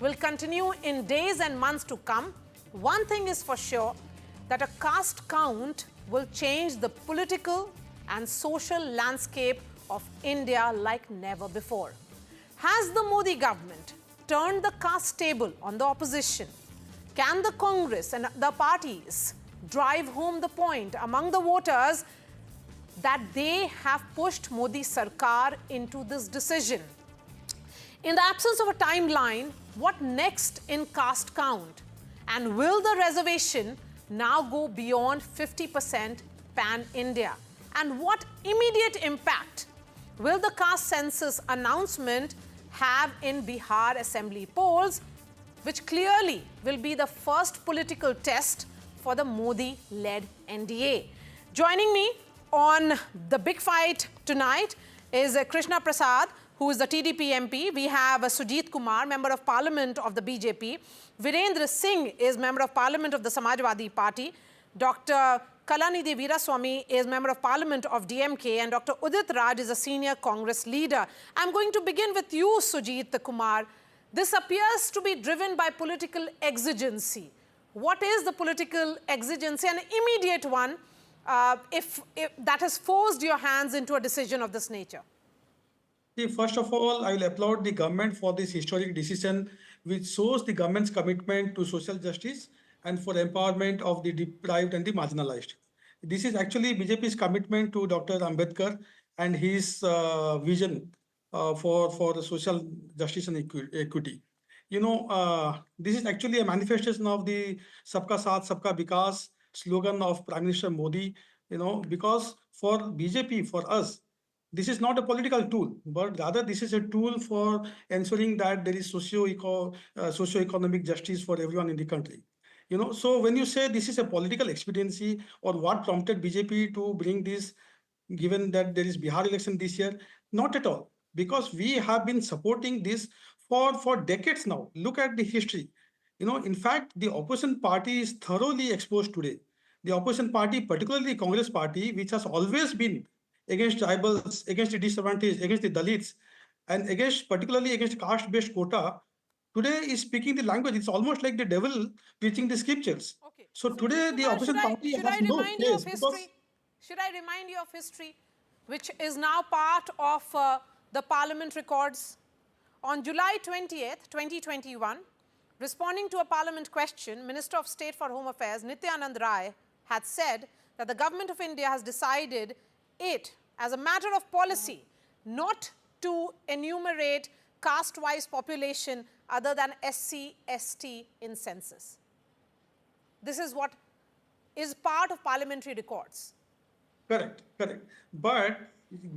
will continue in days and months to come. One thing is for sure, that a caste count will change the political and social landscape of India like never before. Has the Modi government turned the caste table on the opposition? Can the Congress and the parties drive home the point among the voters that they have pushed Modi Sarkar into this decision? In the absence of a timeline, what next in caste count? And will the reservation now go beyond 50% pan-India? And what immediate impact will the caste census announcement have in Bihar assembly polls, which clearly will be the first political test for the Modi-led NDA? Joining me on the big fight tonight is Krishna Prasad, who is the TDP MP. We have Sujit Kumar, Member of Parliament of the BJP. Virendra Singh is Member of Parliament of the Samajwadi Party. Dr. Kalanidhi Veeraswamy is Member of Parliament of DMK, and Dr. Udit Raj is a senior Congress leader. I'm going to begin with you, Sujit Kumar. This appears to be driven by political exigency. What is the political exigency, an immediate one, if that has forced your hands into a decision of this nature? See, first of all, I will applaud the government for this historic decision, which shows the government's commitment to social justice and for empowerment of the deprived and the marginalized. This is actually BJP's commitment to Dr. Ambedkar and his vision for the social justice and equity. You know, this is actually a manifestation of the Sabka Saath, Sabka Vikas slogan of Prime Minister Modi, you know, because for BJP, for us, this is not a political tool, but rather this is a tool for ensuring that there is socio-economic justice for everyone in the country. You know, so when you say this is a political expediency, or what prompted BJP to bring this, given that there is Bihar election this year, not at all, because we have been supporting this for decades now. Look at the history. You know, in fact, the opposition party is thoroughly exposed today. The opposition party, particularly the Congress party, which has always been against tribals, against the disadvantaged, against the Dalits, and particularly against caste-based quota, today is speaking the language. It's almost like the devil preaching the scriptures. Okay. So today the opposition party has no place. Should I remind you of history, which is now part of the Parliament records? On July 20th, 2021, responding to a Parliament question, Minister of State for Home Affairs Nityanand Rai had said that the government of India has decided it, as a matter of policy, not to enumerate caste-wise population other than SC, ST in census. This is what is part of parliamentary records. Correct. But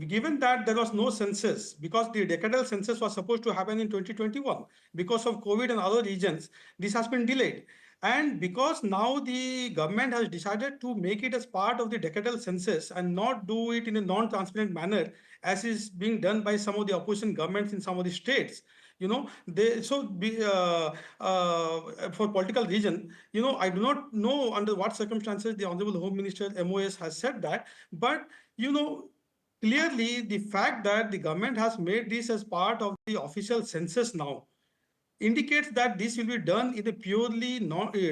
given that there was no census, because the decadal census was supposed to happen in 2021, because of COVID and other regions, this has been delayed. And because now the government has decided to make it as part of the decadal census and not do it in a non-transparent manner, as is being done by some of the opposition governments in some of the states, you know, for political reason, you know, I do not know under what circumstances the Honorable Home Minister MOS has said that, but, you know, clearly the fact that the government has made this as part of the official census now indicates that this will be done in a purely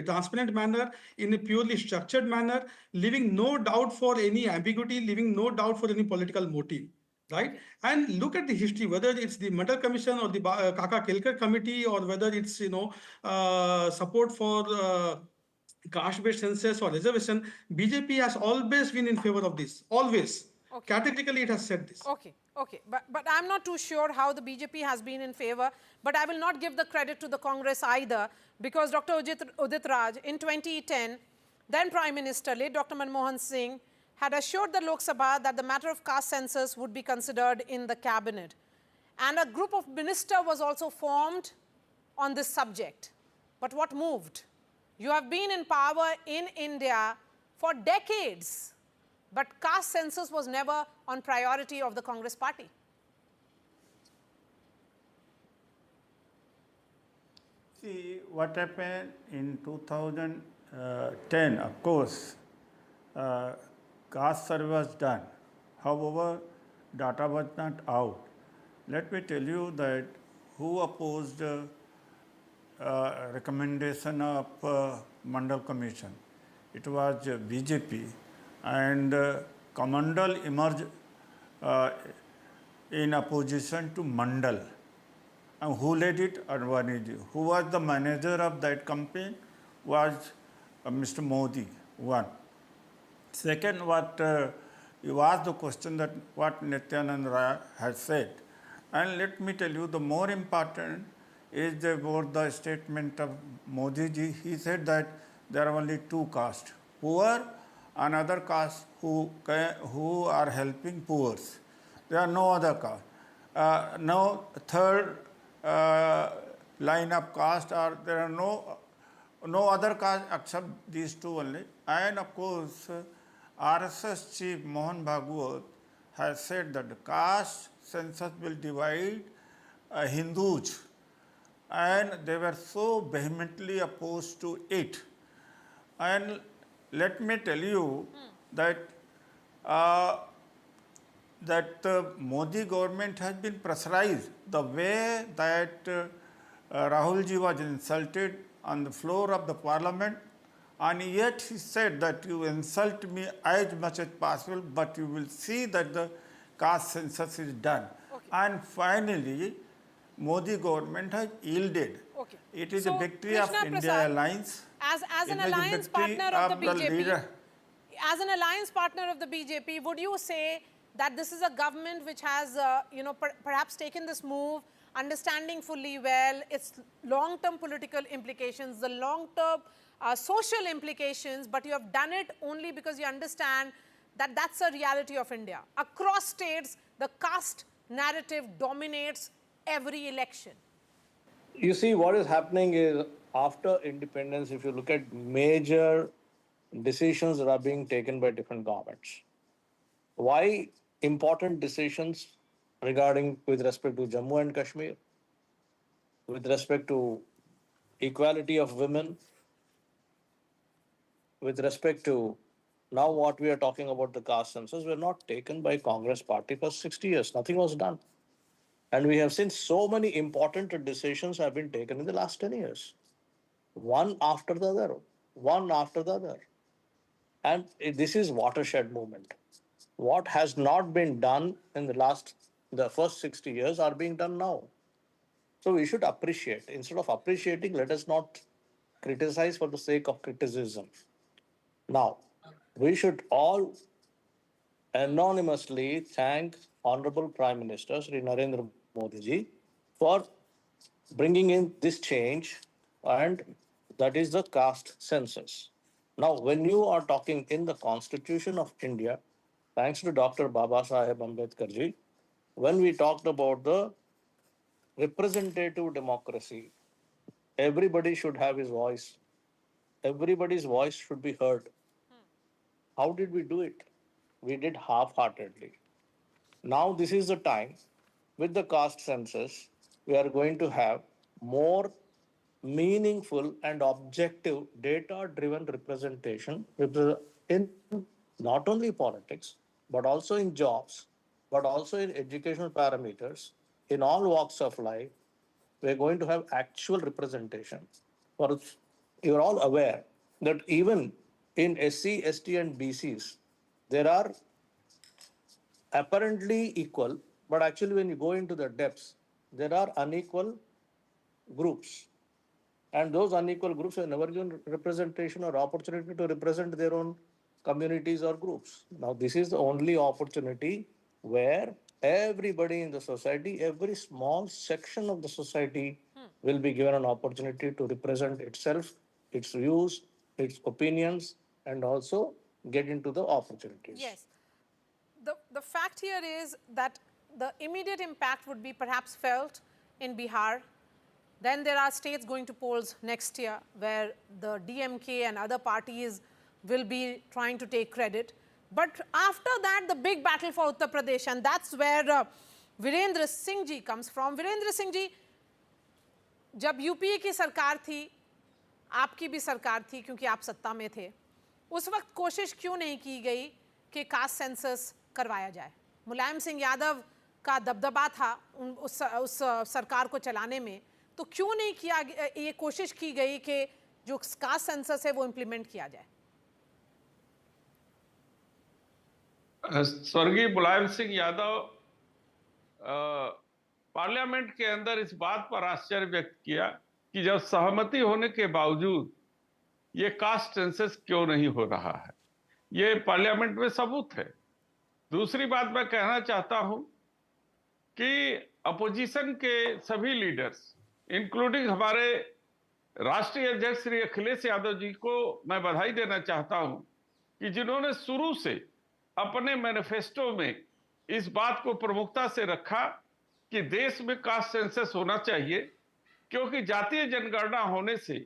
transparent manner, in a purely structured manner, leaving no doubt for any ambiguity, leaving no doubt for any political motive, right? And look at the history, whether it's the Mandal Commission or the Kaka Kelkar Committee, or whether it's, you know, support for caste-based census or reservation, BJP has always been in favor of this, always. Okay. Categorically, it has said this. Okay. But I'm not too sure how the BJP has been in favor, but I will not give the credit to the Congress either, because Dr. Udit Raj, in 2010, then Prime Minister, late Dr. Manmohan Singh, had assured the Lok Sabha that the matter of caste census would be considered in the cabinet. And a group of ministers was also formed on this subject. But what moved? You have been in power in India for decades, but caste census was never on priority of the Congress party. See, what happened in 2010, of course, caste survey was done. However, data was not out. Let me tell you that who opposed recommendation of Mandal Commission. It was BJP, and Kamandal emerged in opposition to Mandal. And who led it? Advaniji. Who was the manager of that campaign? Was Mr. Modi, one. Second, what you asked the question that what Nityanand Rai has said. And let me tell you, the more important is about the statement of Modi ji. He said that there are only two castes, poor and other castes who are helping poor. There are no other caste. No third line of caste, or there are no other caste except these two only. And of course, RSS chief Mohan Bhagwat has said that the caste census will divide Hindus, and they were so vehemently opposed to it. And let me tell you that that the Modi government has been pressurized. The way that Rahul ji was insulted on the floor of the parliament, and yet he said that you insult me as much as possible, but you will see that the caste census is done. Okay. And finally, Modi government has yielded. Okay. It is So, a victory Krishna of India Prasad, Alliance. as an It is a alliance victory partner of the BJP, leader. as an alliance partner of the BJP, would you say that this is a government which has, perhaps taken this move, understanding fully well its long-term political implications, the long-term social implications, but you have done it only because you understand that that's a reality of India. Across states, the caste narrative dominates every election. You see, what is happening is after independence, if you look at major decisions that are being taken by different governments, why important decisions regarding with respect to Jammu and Kashmir, with respect to equality of women, with respect to now what we are talking about the caste census, were not taken by Congress party for 60 years. Nothing was done. And we have seen so many important decisions have been taken in the last 10 years. One after the other, one after the other. And this is watershed movement. What has not been done in the first 60 years are being done now. So we should appreciate. Instead of appreciating, let us not criticize for the sake of criticism. Now, we should all anonymously thank Honorable Prime Minister Sri Narendra Modi ji for bringing in this change, and that is the caste census. Now, when you are talking in the Constitution of India, thanks to Dr. Baba Saheb Ambedkar ji, when we talked about the representative democracy, everybody should have his voice. Everybody's voice should be heard. How did we do it? We did half-heartedly. Now this is the time, with the caste census, we are going to have more meaningful and objective data-driven representation in not only politics, but also in jobs, but also in educational parameters, in all walks of life. We're going to have actual representation. For you're all aware that even in SC, ST, and BCs, there are apparently equal, but actually when you go into the depths, there are unequal groups. And those unequal groups are never given representation or opportunity to represent their own communities or groups. Now, this is the only opportunity where everybody in the society, every small section of the society will be given an opportunity to represent itself, its views, its opinions, and also get into the opportunities. Yes. The fact here is that the immediate impact would be perhaps felt in Bihar. Then there are states going to polls next year where the DMK and other parties will be trying to take credit. But after that, the big battle for Uttar Pradesh, and that's where Virendra Singh ji comes from. Virendra Singh ji, जब UPA की सरकार थी, आपकी भी सरकार थी क्योंकि आप सत्ता में थे, उस वक्त कोशिश क्यों नहीं की गई कि कास्ट सेंसस करवाया जाए? मुलायम सिंह यादव का दबदबा था उस सरकार को चलाने में, तो क्यों नहीं ये कोशिश की गई कि जो कास्ट सेंसस है वो इंप्लीमेंट किया जाए? स्वर्गीय मुलायम सिंह यादव पार्लियामेंट के अंदर इस बात पर आश्चर्य व्यक्त किया कि जब सहमति होने के बावजूद ये कास्ट सेंसस क्यों नहीं हो रहा है। ये पार्लियामेंट में सबूत है। दूसरी बात मैं कहना चाहता हूं कि अपोजिशन के सभी लीडर्स इंक्लूडिंग हमारे राष्ट्रीय अध्यक्ष श्री अखिलेश यादव जी को मैं बधाई देना चाहता हूं कि जिन्होंने शुरू से अपने मैनिफेस्टो में इस बात को प्रमुखता से रखा कि देश में कास्ट सेंसस होना चाहिए, क्योंकि जातीय जनगणना होने से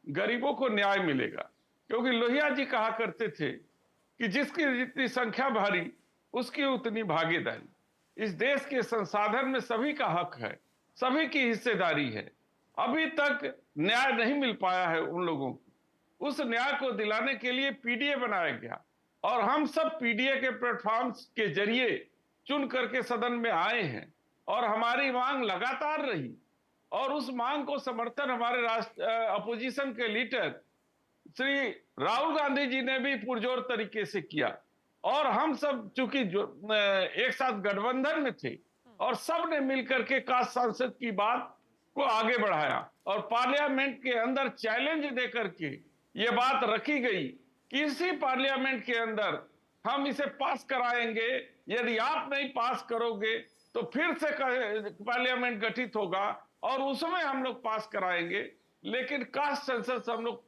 गरीबों को न्याय मिलेगा। क्योंकि लोहिया जी कहा करते थे कि जिसकी जितनी संख्या भारी उसकी उतनी भागीदारी। इस देश के संसाधन में सभी का हक है, सभी की हिस्सेदारी है। अभी तक न्याय नहीं मिल पाया है उन लोगों को। उस न्याय को दिलाने के लिए पीडीए बनाया गया और हम सब पीडीए के प्लेटफॉर्म्स के जरिए चुन करके सदन में आए हैं और हमारी मांग लगातार रही और उस मांग को समर्थन हमारे अपोजिशन के लीडर श्री राहुल गांधी जी ने भी पुरजोर तरीके से किया और हम सब चूंकि एक साथ गठबंधन में थे और सब ने मिलकर के कास्ट संसद की बात को आगे बढ़ाया और पार्लियामेंट के अंदर चैलेंज देकर के ये बात रखी गई कि इसी पार्लियामेंट के अंदर हम इसे पास कराएंगे। यदि आप नहीं पास करोगे तो फिर से पार्लियामेंट गठित होगा और उसमें हम लोग पास कराएंगे, लेकिन कास्ट सेंसस हम लोग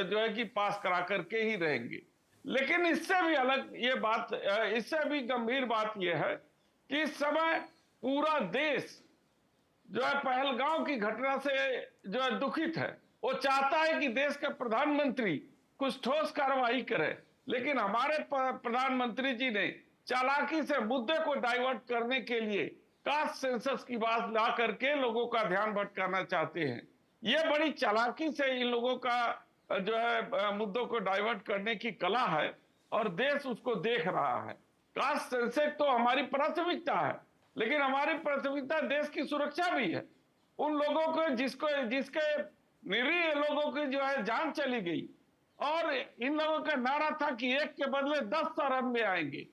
जो है कि पास करा करके ही रहेंगे। लेकिन इससे भी अलग ये बात, इससे भी गंभीर बात यह है कि इस समय पूरा देश जो है पहलगांव की घटना से जो है दुखित है। वो चाहता है कि देश का प्रधानमंत्री कुछ ठोस कार्रवाई करे, लेकिन हमारे प्रधानमंत्री जी ने चालाकी से मुद्दे को डाइवर्ट करने के लिए कास्ट सेंसस की बात ला करके लोगों का ध्यान भटकाना चाहते हैं। ये बड़ी चालाकी से इन लोगों का जो है मुद्दों को डाइवर्ट करने की कला है और देश उसको देख रहा है। कास्ट सेंसस तो हमारी प्राथमिकता है, लेकिन हमारी प्राथमिकता देश की सुरक्षा भी है। उन लोगों को जिसके निरीह लोगों की जो है जान चली गई और इन लोगों का नारा था कि एक के बदले 10 सर हम ले आएंगे।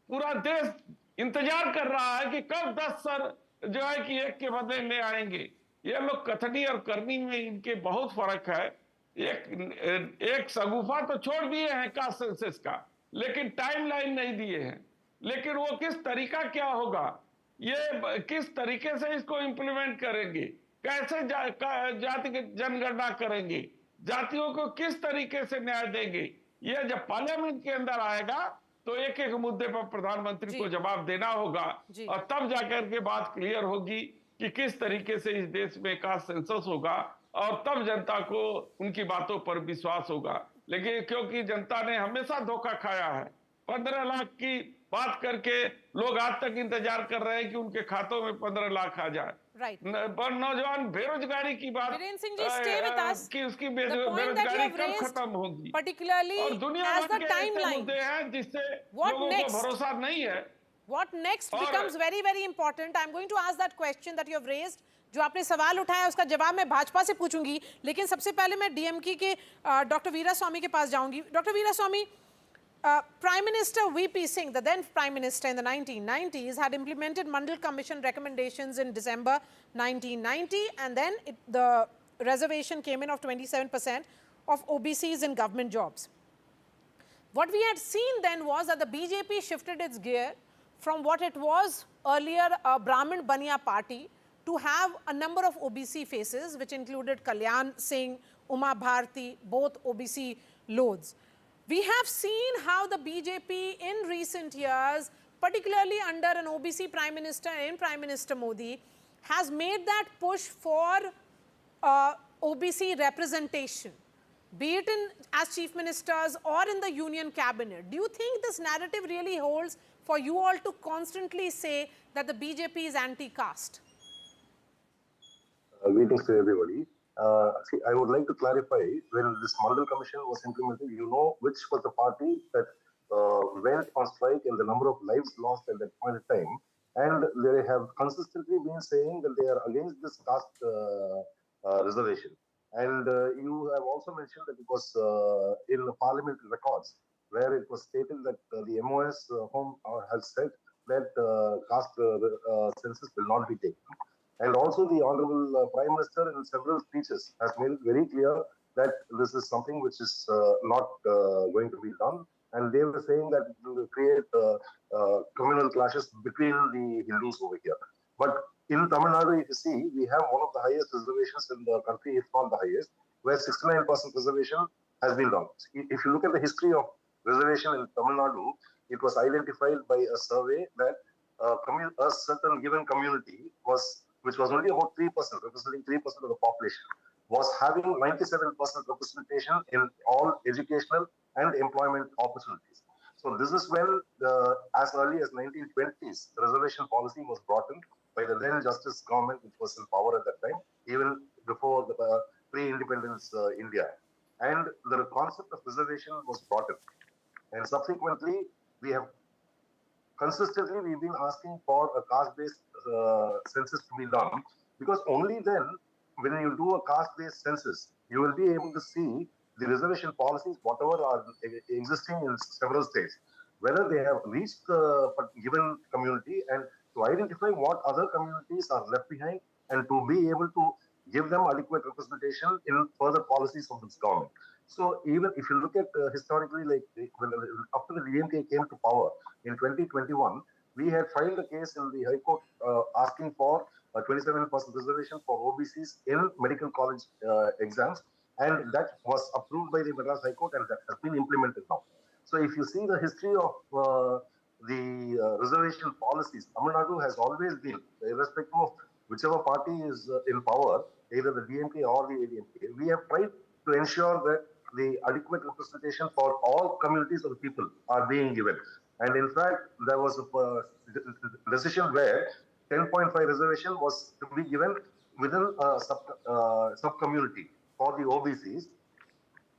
पूरा देश इंतजार कर रहा है कि कब 10 सर जो है कि एक के बदले ले आएंगे। ये लोग कथनी और करनी में इनके बहुत फर्क है। एक शगुफा तो छोड़ दिए हैं कास्ट सेंसस का, लेकिन टाइमलाइन नहीं दिए हैं। लेकिन वो किस तरीका क्या होगा, ये किस तरीके से इसको इंप्लीमेंट करेंगे, कैसे जाति जनगणना करेंगे, जातियों को किस तरीके से न्याय देंगे, ये जब पार्लियामेंट के अंदर आएगा तो एक एक मुद्दे पर प्रधानमंत्री को जवाब देना होगा और तब जाकर के बात क्लियर होगी कि किस तरीके से इस देश में कास्ट सेंसस होगा और तब जनता को उनकी बातों पर विश्वास होगा। लेकिन क्योंकि जनता ने हमेशा धोखा खाया है, 15 लाख की बात करके लोग आज तक इंतजार कर रहे हैं कि उनके खातों में 15 लाख आ जाए। नौजवान बेरोजगारी की बात कि उसकी बेरोजगारी कब खत्म होगी, और दुनिया भर के ऐसे मुद्दे हैं जिससे लोगों को भरोसा नहीं है। What next becomes very, very important. I'm going to ask that question that you have raised. जो आपने सवाल उठाया उसका जवाब मैं भाजपा से पूछूंगी, लेकिन सबसे पहले मैं डीएमके के डॉक्टर वीरा स्वामी के पास जाऊंगी। Doctor Veera Swami, Prime Minister VP Singh, the then Prime Minister in the 1990s, had implemented Mandal Commission recommendations in December 1990, and then the reservation came in of 27% of OBCs in government jobs. What we had seen then was that the BJP shifted its gear from what it was earlier a Brahmin Baniya party to have a number of OBC faces, which included Kalyan Singh, Uma Bharti, both OBC loads. We have seen how the BJP in recent years, particularly under an OBC Prime Minister and Prime Minister Modi, has made that push for OBC representation, be it as Chief Ministers or in the Union Cabinet. Do you think this narrative really holds for you all to constantly say that the BJP is anti-caste? Greetings to everybody. See, I would like to clarify, when this Mandal Commission was implemented, you know which was the party that went on strike and the number of lives lost at that point in time. And they have consistently been saying that they are against this caste reservation. And you have also mentioned that it was in the parliamentary records where it was stated that the MOS home has said that caste census will not be taken. And also the Honorable Prime Minister in several speeches has made it very clear that this is something which is not going to be done. And they were saying that it will create communal clashes between the Hindus over here. But in Tamil Nadu, if you see, we have one of the highest reservations in the country, if not the highest, where 69% reservation has been done. If you look at the history of reservation in Tamil Nadu, it was identified by a survey that a certain given community was, which was only about 3%, representing 3% of the population, was having 97% representation in all educational and employment opportunities. So this is when, as early as 1920s, the reservation policy was brought in by the then Justice government, which was in power at that time, even before the pre-independence India. And the concept of reservation was brought in. And subsequently, we have consistently we've been asking for a caste-based census to be done, because only then, when you do a caste-based census, you will be able to see the reservation policies, whatever are existing in several states, whether they have reached the given community, and to identify what other communities are left behind, and to be able to give them adequate representation in further policies of this government. So even if you look at historically, like when after the DMK came to power in 2021, we had filed a case in the High Court asking for a 27% reservation for OBCs in medical college exams, and that was approved by the Madras High Court, and that has been implemented now. So if you see the history of the reservation policies, Tamil Nadu has always been, irrespective of whichever party is in power, either the DMK or the ADMK, we have tried to ensure that the adequate representation for all communities of the people are being given. And in fact, there was a decision where 10.5 reservation was to be given within a sub-community for the OBCs.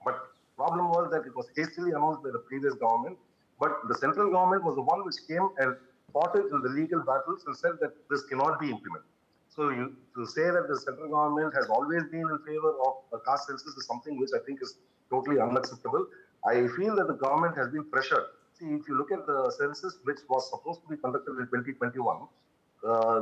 But problem was that it was hastily announced by the previous government. But the central government was the one which came and fought it in the legal battles and said that this cannot be implemented. So to say that the central government has always been in favor of a caste census is something which I think is totally unacceptable. I feel that the government has been pressured. See, if you look at the census which was supposed to be conducted in 2021,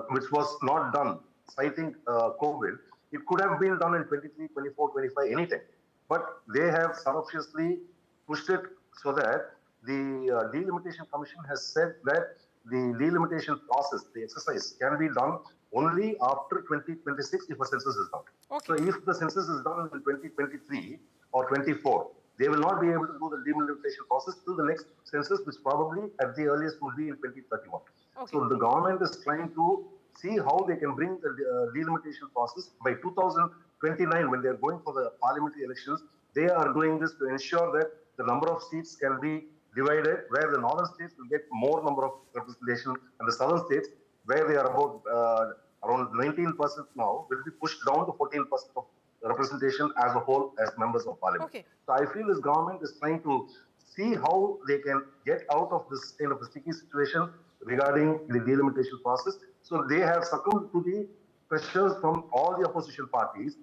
which was not done, citing COVID, it could have been done in 23, 24, 25, anything. But they have surreptitiously pushed it so that the delimitation commission has said that the delimitation process, the exercise, can be done only after 2026 if a census is done. Okay. So if the census is done in 2023 or 24, they will not be able to do the delimitation process till the next census, which probably at the earliest will be in 2031. Okay. So the government is trying to see how they can bring the delimitation process by 2029, when they are going for the parliamentary elections. They are doing this to ensure that the number of seats can be divided, where the northern states will get more number of representation, and the southern states, where they are about around 19% now, will be pushed down to 14% of representation as a whole as members of parliament. Okay. So I feel this government is trying to see how they can get out of this kind of a sticky situation regarding the delimitation process. So they have succumbed to the pressures from all the opposition parties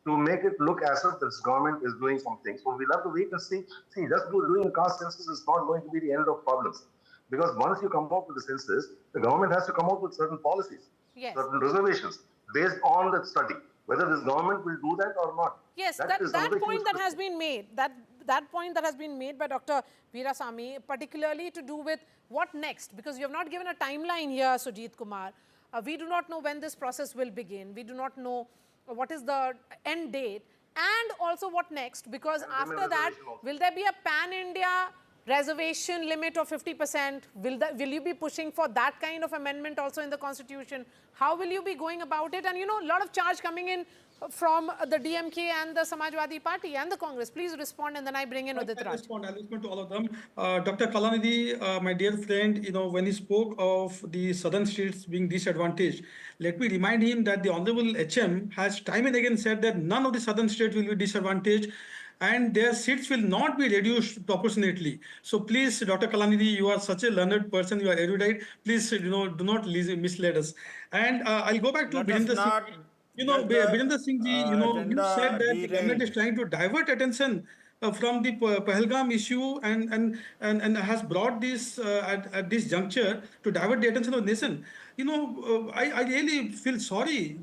to make it look as if this government is doing something. So we'll have to wait and see. See, just doing a caste census is not going to be the end of problems. Because once you come out with the census, the government has to come out with certain policies, Yes. certain reservations based on that study. Whether this government will do that or not. Yes, that point that has been made, that point that has been made by Dr. Veerasamy, particularly to do with what next, because you have not given a timeline here, Sujit Kumar. We do not know when this process will begin. We do not know what is the end date, and also what next, because And after that, will there be a pan-India reservation limit of 50%? Will you be pushing for that kind of amendment also in the constitution? How will you be going about it? And you know, a lot of charge coming in from the DMK and the Samajwadi Party and the Congress. Please respond, and then I bring in Udit Raj. I'll respond to all of them. Dr. Kalanidhi, my dear friend, when he spoke of the southern states being disadvantaged, let me remind him that the Honorable HM has time and again said that none of the southern states will be disadvantaged, and their seats will not be reduced proportionately. So please, Dr. Kalanidhi, you are such a learned person, you are erudite. Please, do not mislead us. And I'll go back to Let us not get the Birendra Singh ji, you said agenda that the government is deranged. trying to divert attention from the Pahalgam issue and has brought this at this juncture to divert the attention of the nation. I really feel sorry.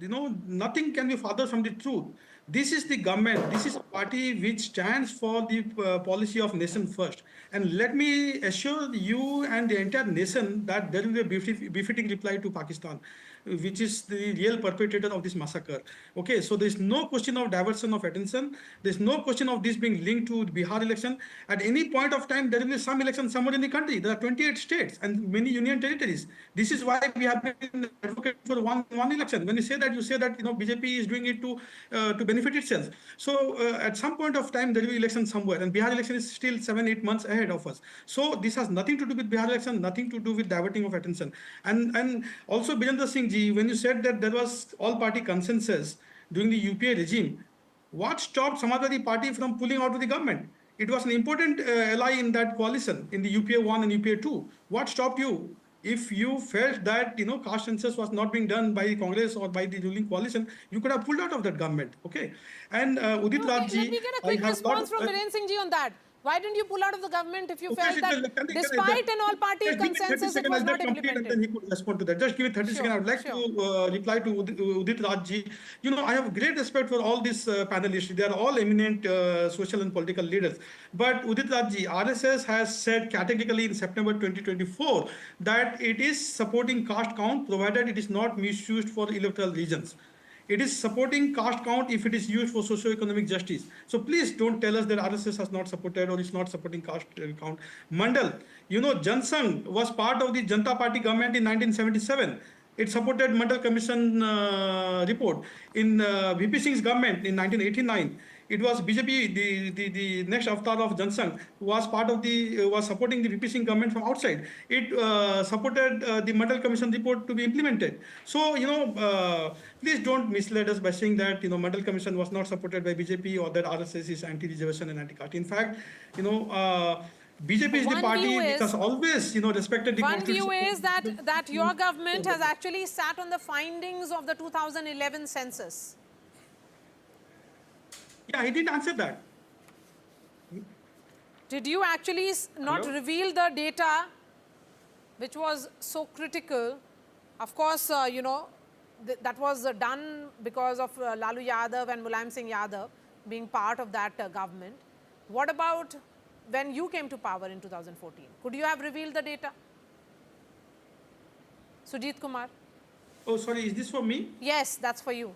Nothing can be further from the truth. This is the government. This is a party which stands for the policy of nation first. And let me assure you and the entire nation that there will be a befitting reply to Pakistan, which is the real perpetrator of this massacre. Okay, so there is no question of diversion of attention. There is no question of this being linked to the Bihar election. At any point of time, there will be some election somewhere in the country. There are 28 states and many union territories. This is why we have been advocating for one election. When you say that BJP is doing it to benefit itself. So at some point of time, there will be election somewhere, and Bihar election is still 7-8 months ahead of us. So this has nothing to do with Bihar election, nothing to do with diverting of attention. And also, Birendra Singh ji, when you said that there was all-party consensus during the UPA regime, what stopped Samajwadi Party from pulling out of the government? It was an important ally in that coalition, in the UPA 1 and UPA 2. What stopped you? If you felt that caste census was not being done by Congress or by the ruling coalition, you could have pulled out of that government. Okay, and Udit Raj ji, let me get a quick response from Virendra Singh ji on that. Why didn't you pull out of the government if you felt that despite an all-party consensus, it was not implemented? And then he could respond to that. Just give me 30 seconds. I would like to reply to Udit Raj ji. I have great respect for all these panelists. They are all eminent social and political leaders. But Udit Raj ji, RSS has said categorically in September 2024 that it is supporting caste count provided it is not misused for electoral reasons. It is supporting caste count if it is used for socio-economic justice. So please don't tell us that RSS has not supported or is not supporting caste count. Mandal, Jan Sangh was part of the Janata Party government in 1977. It supported Mandal Commission report. In VP Singh's government in 1989, it was BJP, the next avatar of Jan Sangh, was supporting the VP Singh government from outside. It supported the Mandal Commission report to be implemented. So, please don't mislead us by saying that, Mandal Commission was not supported by BJP or that RSS is anti-reservation and anti-caste. In fact, BJP is the party which has always, respected the constitution. One view is that your government has actually sat on the findings of the 2011 census. Yeah, he didn't answer that. Did you actually not reveal the data which was so critical? Of course, that was done because of Lalu Yadav and Mulayam Singh Yadav being part of that government. What about when you came to power in 2014? Could you have revealed the data? Sujit Kumar. Oh, sorry, is this for me? Yes, that's for you.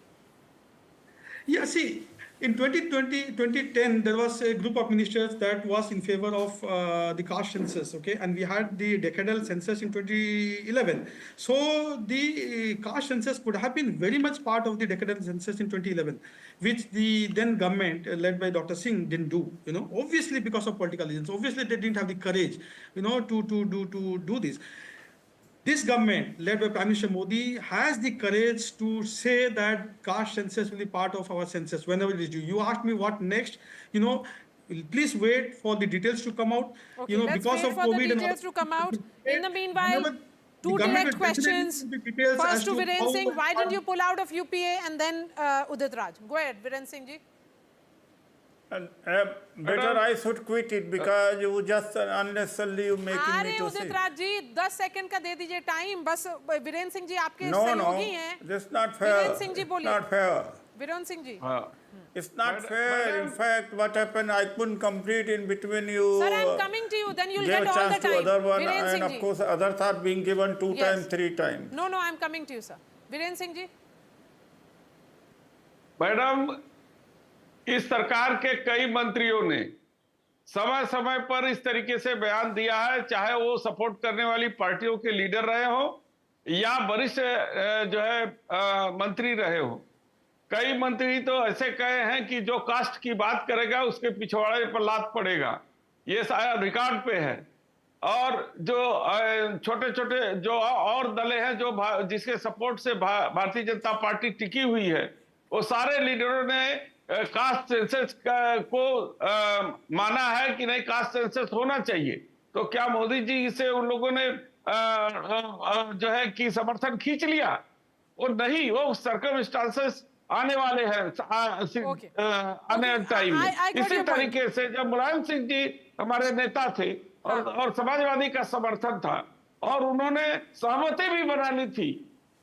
Yeah, see, in 2010, there was a group of ministers that was in favor of the caste census, okay? And we had the decadal census in 2011. So the caste census could have been very much part of the decadal census in 2011, which the then government led by Dr. Singh didn't do, obviously because of political reasons. Obviously, they didn't have the courage, to do this. This government, led by Prime Minister Modi, has the courage to say that caste census will be part of our census whenever it is due. You asked me what next, please wait for the details to come out. Okay, let's because wait of for COVID the details to come out. In the meanwhile, two direct questions. First to Virendra Singh, why didn't you pull out of UPA, and then Udit Raj. Go ahead, Virendra Singh ji. Better I should quit it because you just unnecessarily you making me to Udit say. Raj ji, 10 second का दे दीजिए time. बस वीरेंद्र सिंह जी आपके No, सहयोगी हैं. this is not fair. Virendra Singh जी बोलिए. Not fair. Virendra Singh ji. It's not fair. In fact, what happened, I couldn't complete in between you. Sir, I'm coming to you. Then you'll Gave get a all the chance to time. other one, Virendra and Singh of ji. course, others are being given 2 Yes. times, 3 times. No, I'm coming to you, sir. Virendra Singh ji. Madam, इस सरकार के कई मंत्रियों ने समय समय पर इस तरीके से बयान दिया है, चाहे वो सपोर्ट करने वाली पार्टियों के लीडर रहे हो या वरिष्ठ मंत्री रहे हो. कई मंत्री तो ऐसे कहे हैं कि जो कास्ट की बात करेगा उसके पिछवाड़े पर लात पड़ेगा. ये शायद रिकॉर्ड पे है. और जो छोटे छोटे जो और दलें हैं जो जिसके सपोर्ट से भारतीय जनता पार्टी टिकी हुई है, वो सारे लीडरों ने कास्ट सेंसस को माना है कि नहीं, कास्ट सेंसस होना चाहिए. तो क्या मोदी जी से उन लोगों ने कि समर्थन खींच लिया? वो नहीं, वो सर्कमस्टांसेस आने वाले हैं Okay. आने Okay, टाइम में। I got इसी your point. तरीके से जब मुलायम सिंह जी हमारे नेता थे और समाजवादी का समर्थन था और उन्होंने सहमति भी बना ली थी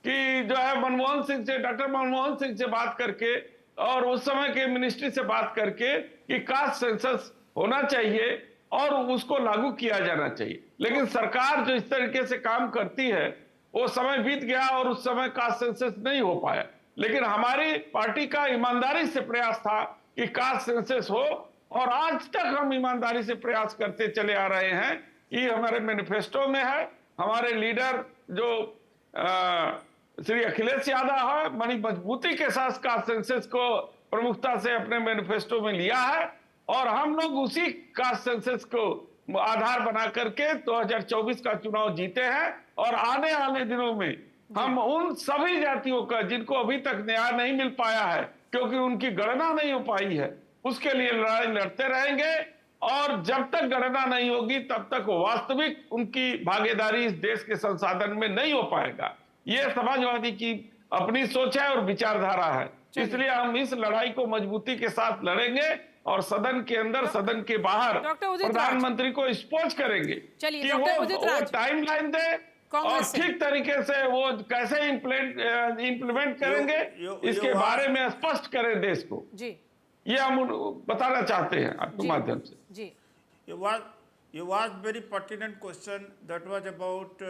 कि जो है मनमोहन सिंह से, डॉक्टर मनमोहन सिंह से बात करके और उस समय के मिनिस्ट्री से बात करके कि कास्ट सेंसस होना चाहिए और उसको लागू किया जाना चाहिए। लेकिन सरकार जो इस तरीके से काम करती है, वो समय बीत गया और उस समय कास्ट सेंसस नहीं हो पाया। लेकिन हमारी पार्टी का ईमानदारी से प्रयास था कि कास्ट सेंसस हो और आज तक हम ईमानदारी से प्रयास करते चले आ रहे हैं। ये हमारे मैनिफेस्टो में है। हमारे लीडर जो श्री अखिलेश यादव है, बड़ी मजबूती के साथ कास्ट सेंसस को प्रमुखता से अपने मैनिफेस्टो में लिया है और हम लोग उसी कास्ट सेंसस को आधार बना करके 2024 का चुनाव जीते हैं और आने वाले दिनों में हम उन सभी जातियों का जिनको अभी तक न्याय नहीं मिल पाया है क्योंकि उनकी गणना नहीं हो पाई है, उसके लिए लड़ाई लड़ते रहेंगे और जब तक गणना नहीं होगी तब तक वास्तविक उनकी भागीदारी इस देश के संसाधन में नहीं हो पाएगा। ये समाजवादी की अपनी सोच है और विचारधारा है। इसलिए हम इस लड़ाई को मजबूती के साथ लड़ेंगे और सदन के अंदर, सदन के बाहर प्रधानमंत्री को स्पष्ट करेंगे कि वो टाइमलाइन दे और ठीक तरीके से वो कैसे इम्प्लीमेंट करेंगे, इसके बारे में स्पष्ट करें देश को। जी, ये हम बताना चाहते हैं आपके माध्यम से। जी, You was very pertinent question that was about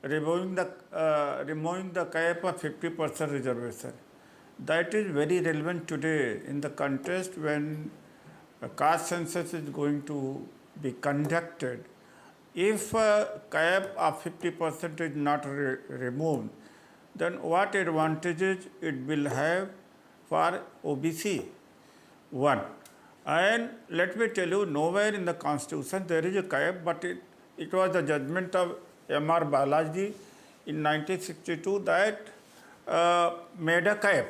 removing the cap of 50% reservation. That is very relevant today in the context when a caste census is going to be conducted. If a cap of 50% is not removed, then what advantages it will have for OBC? One. And let me tell you, nowhere in the Constitution there is a cap, but it was the judgment of M.R. Balaji in 1962 that made a cap,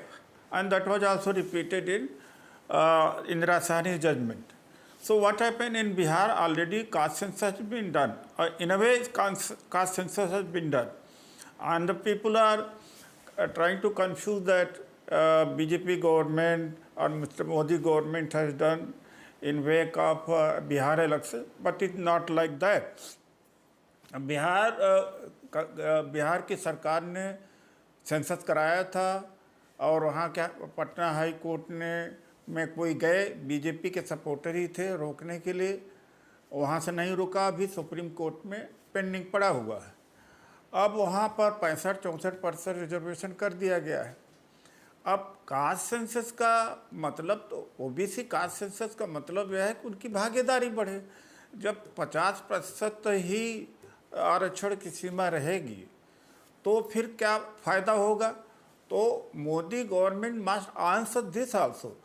and that was also repeated in Indira Sahni's judgment. So what happened in Bihar? Already caste census has been done. In a way, caste census has been done, and the people are trying to confuse that BJP government or Mr. Modi government has done in wake of Bihar election, but it's not like that. Bihar की सरकार ने census कराया था और वहाँ क्या Patna high court में कोई गए, बीजेपी के सपोर्टर ही थे, रोकने के लिए, वहाँ से नहीं रुका, अभी सुप्रीम कोर्ट में पेंडिंग पड़ा हुआ है। अब वहाँ पर 65-64% रिजर्वेशन कर दिया गया है। अब कास्ट सेंसस का मतलब, तो ओबीसी कास्ट सेंसस का मतलब यह है कि उनकी भागीदारी बढ़े। जब 50% ही आरक्षण की सीमा रहेगी तो फिर क्या फ़ायदा होगा? तो Modi government must answer this also,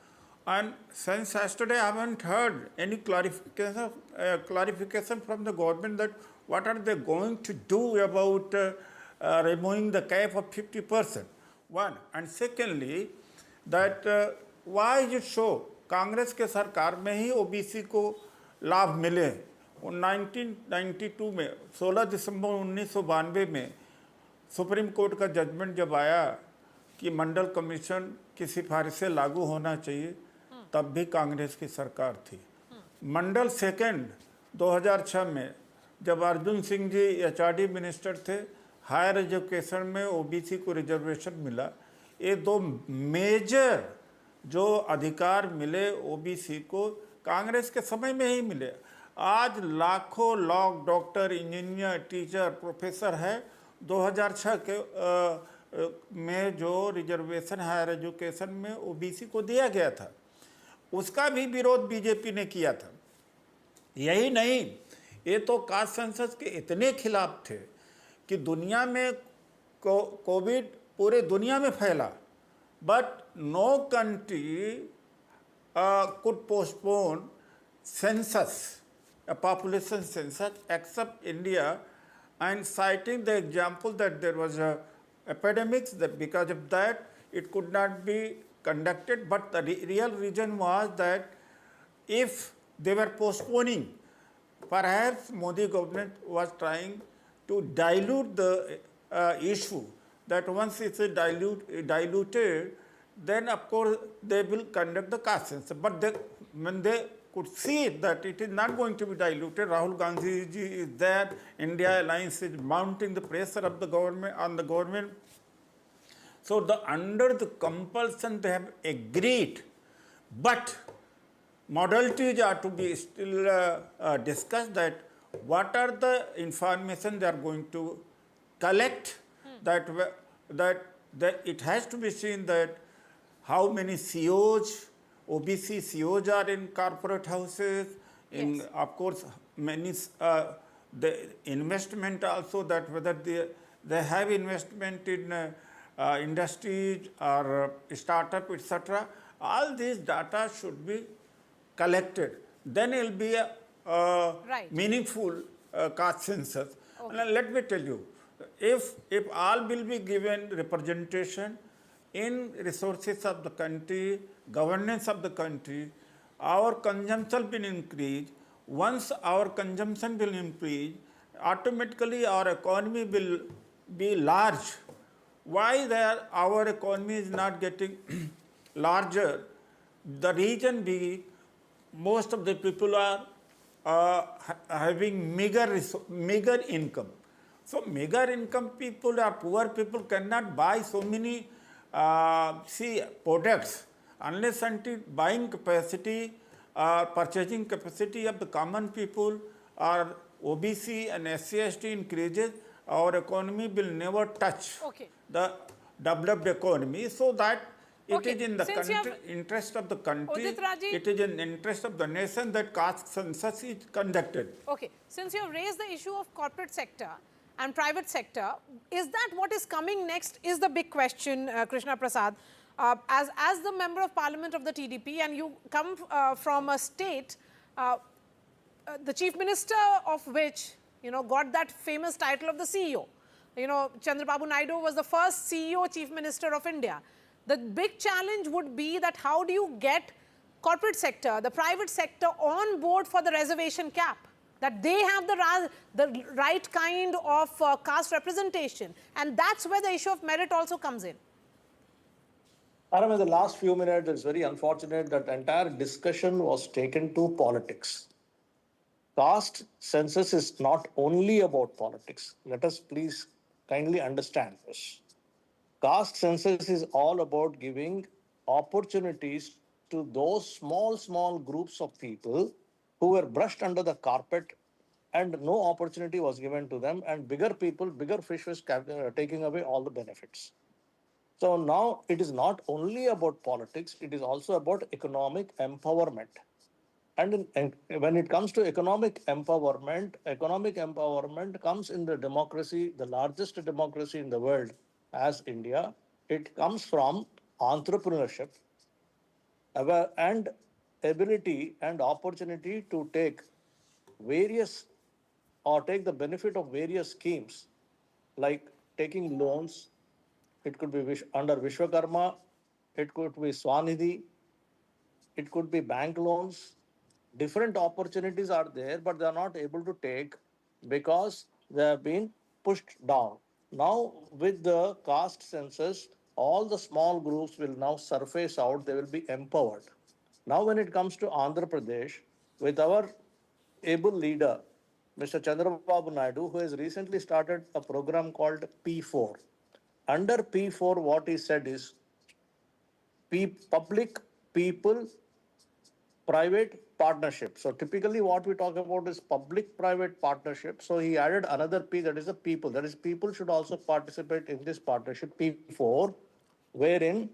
and since yesterday I haven't heard any clarification from the government that what are they going to do about removing the cap of 50%. One, and secondly that why is it so Congress के सरकार में ही OBC को लाभ मिले। 1992 में 16 दिसंबर 1992 में supreme court का judgement जब आया कि मंडल कमीशन की सिफारिश से लागू होना चाहिए, तब भी कांग्रेस की सरकार थी। मंडल सेकंड 2006 में जब अर्जुन सिंह जी एचआरडी मिनिस्टर थे, हायर एजुकेशन में ओबीसी को रिजर्वेशन मिला। ये दो मेजर जो अधिकार मिले ओबीसी को कांग्रेस के समय में ही मिले। आज लाखों लोग डॉक्टर, इंजीनियर, टीचर, प्रोफेसर है। 2006 के में जो रिजर्वेशन हायर एजुकेशन में ओबीसी को दिया गया था, उसका भी विरोध बीजेपी ने किया था। यही नहीं, ये तो कास्ट सेंसस के इतने खिलाफ थे कि दुनिया में कोविड पूरे दुनिया में फैला, but no country could postpone census, a population census, except India, and citing the example that there was a epidemics, that because of that it could not be conducted. But the real reason was that if they were postponing, perhaps Modi government was trying to dilute the issue, that once it's diluted, then of course they will conduct the caste census. But when they could see that it is not going to be diluted, Rahul Gandhi ji is there, India Alliance is mounting the pressure of the government on the government. So under the compulsion they have agreed, but modalities are to be still discussed, that what are the information they are going to collect, that it has to be seen that how many COs, OBC COs are in corporate houses, in Yes. of course many the investment also, that whether they have investment in industries or startup, etc. All these data should be collected. Then it will be a Right. meaningful caste census. Okay. And let me tell you, if all will be given representation in resources of the country, governance of the country, our consumption will increase. Once our consumption will increase, automatically our economy will be large. Why our economy is not getting larger? The reason being, most of the people are having meager income. So meager income people or poor people cannot buy so many products unless until buying capacity or purchasing capacity of the common people or OBC and SC/ST increases, our economy will never touch Okay. the developed economy. So that it Okay, is in the since you have- interest of the country, Udit Raji- it is in interest of the nation that caste census is conducted. Okay, since you have raised the issue of corporate sector and private sector, is that what is coming next is the big question, Krishna Prasad. As the member of parliament of the TDP, and you come from a state, the chief minister of which, got that famous title of the CEO. Chandrababu Naidu was the first CEO chief minister of India. The big challenge would be that how do you get corporate sector, the private sector on board for the reservation cap, that they have the right kind of caste representation. And that's where the issue of merit also comes in. Aram, in the last few minutes, it's very unfortunate that entire discussion was taken to politics. Caste census is not only about politics. Let us please kindly understand this. Caste census is all about giving opportunities to those small groups of people who were brushed under the carpet and no opportunity was given to them, and bigger fish was taking away all the benefits. So now it is not only about politics, it is also about economic empowerment. And when it comes to economic empowerment comes in the democracy, the largest democracy in the world as India. It comes from entrepreneurship and ability and opportunity to take various or take the benefit of various schemes like taking loans. It could be under Vishwakarma, it could be Swanidhi, it could be bank loans. Different opportunities are there, but they are not able to take because they have been pushed down. Now, with the caste census, all the small groups will now surface out, they will be empowered. Now, when it comes to Andhra Pradesh, with our able leader, Mr. Chandrababu Naidu, who has recently started a program called P4. Under P4, what he said is public, people, private partnership. So typically what we talk about is public-private partnership. So he added another P, that is the people. That is, people should also participate in this partnership, P4, wherein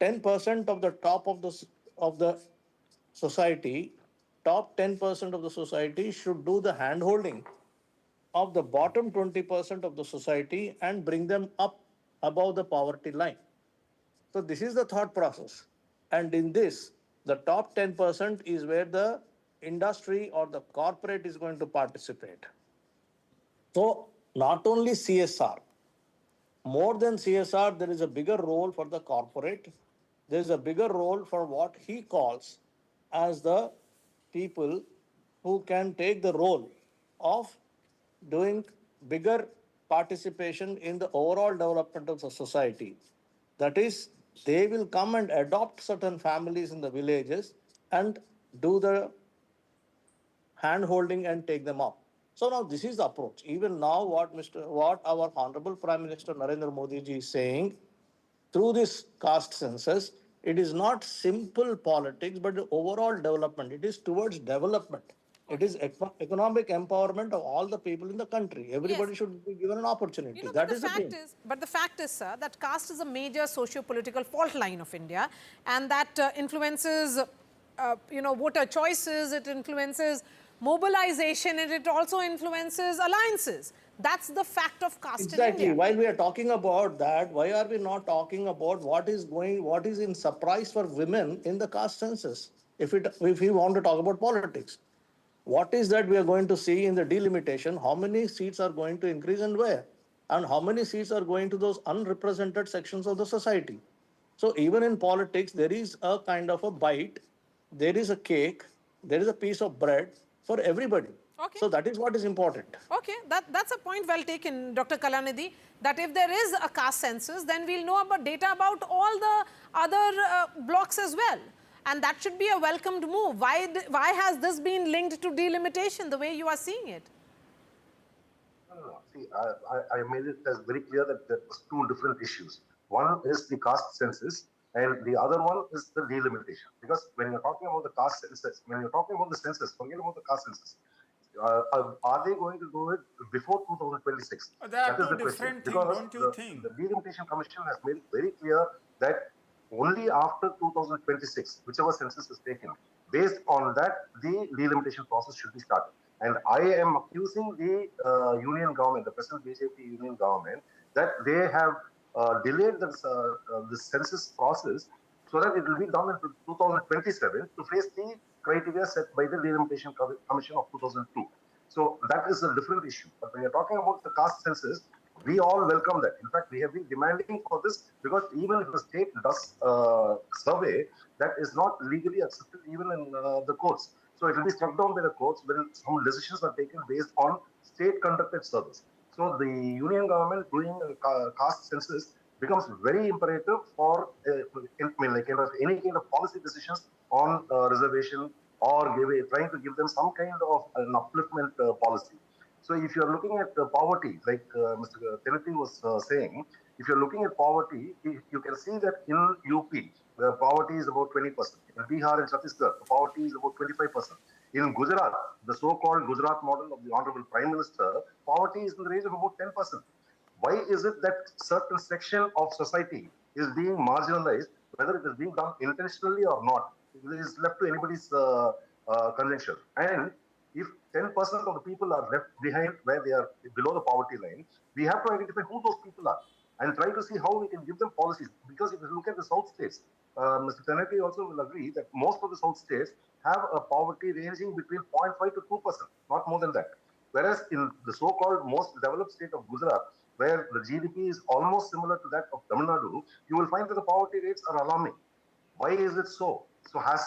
10% of the top of the society, top 10% of the society should do the hand-holding of the bottom 20% of the society and bring them up above the poverty line. So this is the thought process. And in this, the top 10% is where the industry or the corporate is going to participate. So not only CSR, more than CSR, there is a bigger role for the corporate. There is a bigger role for what he calls as the people who can take the role of doing bigger participation in the overall development of the society. That is they will come and adopt certain families in the villages and do the hand holding and take them up. So now this is the approach. Even now, what our Honorable Prime Minister Narendra Modi ji is saying through this caste census, it is not simple politics, but the overall development. It is towards development. It is economic empowerment of all the people in the country. Everybody should be given an opportunity. You know, That is the thing. but the fact is, sir, that caste is a major socio-political fault line of India, and that influences, voter choices. It influences mobilization, and it also influences alliances. That's the fact of caste Exactly. in India. While we are talking about that, why are we not talking about what is in surprise for women in the caste census? If we want to talk about politics, what is that we are going to see in the delimitation? How many seats are going to increase and where? And how many seats are going to those unrepresented sections of the society? So even in politics, there is a kind of a bite, there is a cake, there is a piece of bread for everybody. Okay. So that is what is important. Okay, that's a point well taken, Dr. Kalanidhi, that if there is a caste census, then we'll know about data about all the other blocks as well. And that should be a welcomed move. Why has this been linked to delimitation the way you are seeing it? No. See, I made it as very clear that there was two different issues. One is the caste census, and the other one is the delimitation. Because when you're talking about the caste census, when you're talking about the census, forget about the caste census. Are they going to do it before 2026? They are That is two the question. different things, Because don't you think? the Delimitation Commission has made it very clear that only after 2026, whichever census is taken, based on that, the delimitation process should be started. And I am accusing the union government, the present BJP union government, that they have delayed the census process so that it will be done in 2027 to face the criteria set by the Delimitation Commission of 2002. So that is a different issue. But when you're talking about the caste census, we all welcome that. In fact, we have been demanding for this because even if the state does survey, that is not legally accepted even in the courts. So it will be struck down by the courts when some decisions are taken based on state-conducted surveys. So the union government doing a caste census becomes very imperative for any kind of policy decisions on reservation or trying to give them some kind of an upliftment policy. So if you're looking at poverty, like Mr. Teneti was saying, if you're looking at poverty, you can see that in UP, the poverty is about 20%. In Bihar and Chhattisgarh, the poverty is about 25%. In Gujarat, the so-called Gujarat model of the Honorable Prime Minister, poverty is in the range of about 10%. Why is it that certain section of society is being marginalized, whether it is being done intentionally or not? It is left to anybody's conjecture. And if 10% of the people are left behind where they are below the poverty line, we have to identify who those people are and try to see how we can give them policies. Because if you look at the South states, Mr. Teneti also will agree that most of the South states have a poverty ranging between 0.5 to 2%, not more than that. Whereas in the so-called most developed state of Gujarat, where the GDP is almost similar to that of Tamil Nadu, you will find that the poverty rates are alarming. Why is it so? So has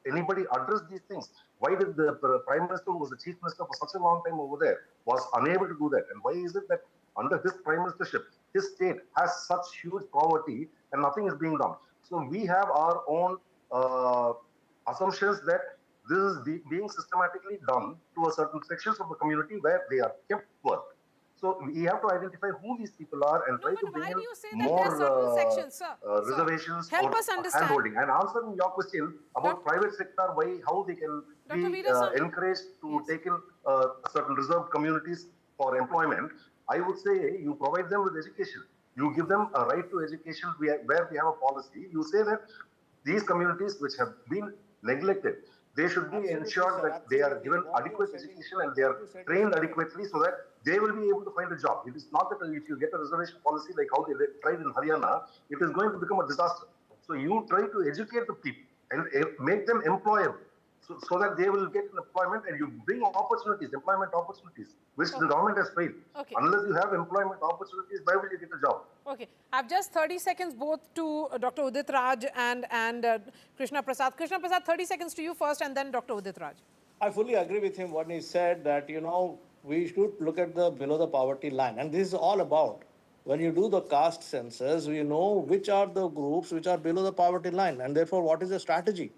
anybody addressed these things? Why did the Prime Minister, who was the Chief Minister for such a long time over there, was unable to do that? And why is it that under his Prime Ministership, his state has such huge poverty and nothing is being done? So we have our own assumptions that this is being systematically done to a certain sections of the community where they are kept poor. So we have to identify who these people are and try to bring in more reservations Help or us understand. handholding. And answering your question about private sector, how they can be encouraged to take in certain reserved communities for employment, I would say you provide them with education. You give them a right to education where we have a policy. You say that these communities which have been neglected, they should be ensured that they are given adequate education and they are trained adequately so that they will be able to find a job. It is not that if you get a reservation policy like how they tried in Haryana, it is going to become a disaster. So you try to educate the people and make them employable so that they will get employment, and you bring opportunities, employment opportunities, which the government has failed. Unless you have employment opportunities, why will you get a job? Okay, I have just 30 seconds both to Dr. Udit Raj and Krishna Prasad. Krishna Prasad, 30 seconds to you first and then Dr. Udit Raj. I fully agree with him when he said that, we should look at the below the poverty line. And this is all about when you do the caste census, you know which are the groups which are below the poverty line, and therefore what is the strategy?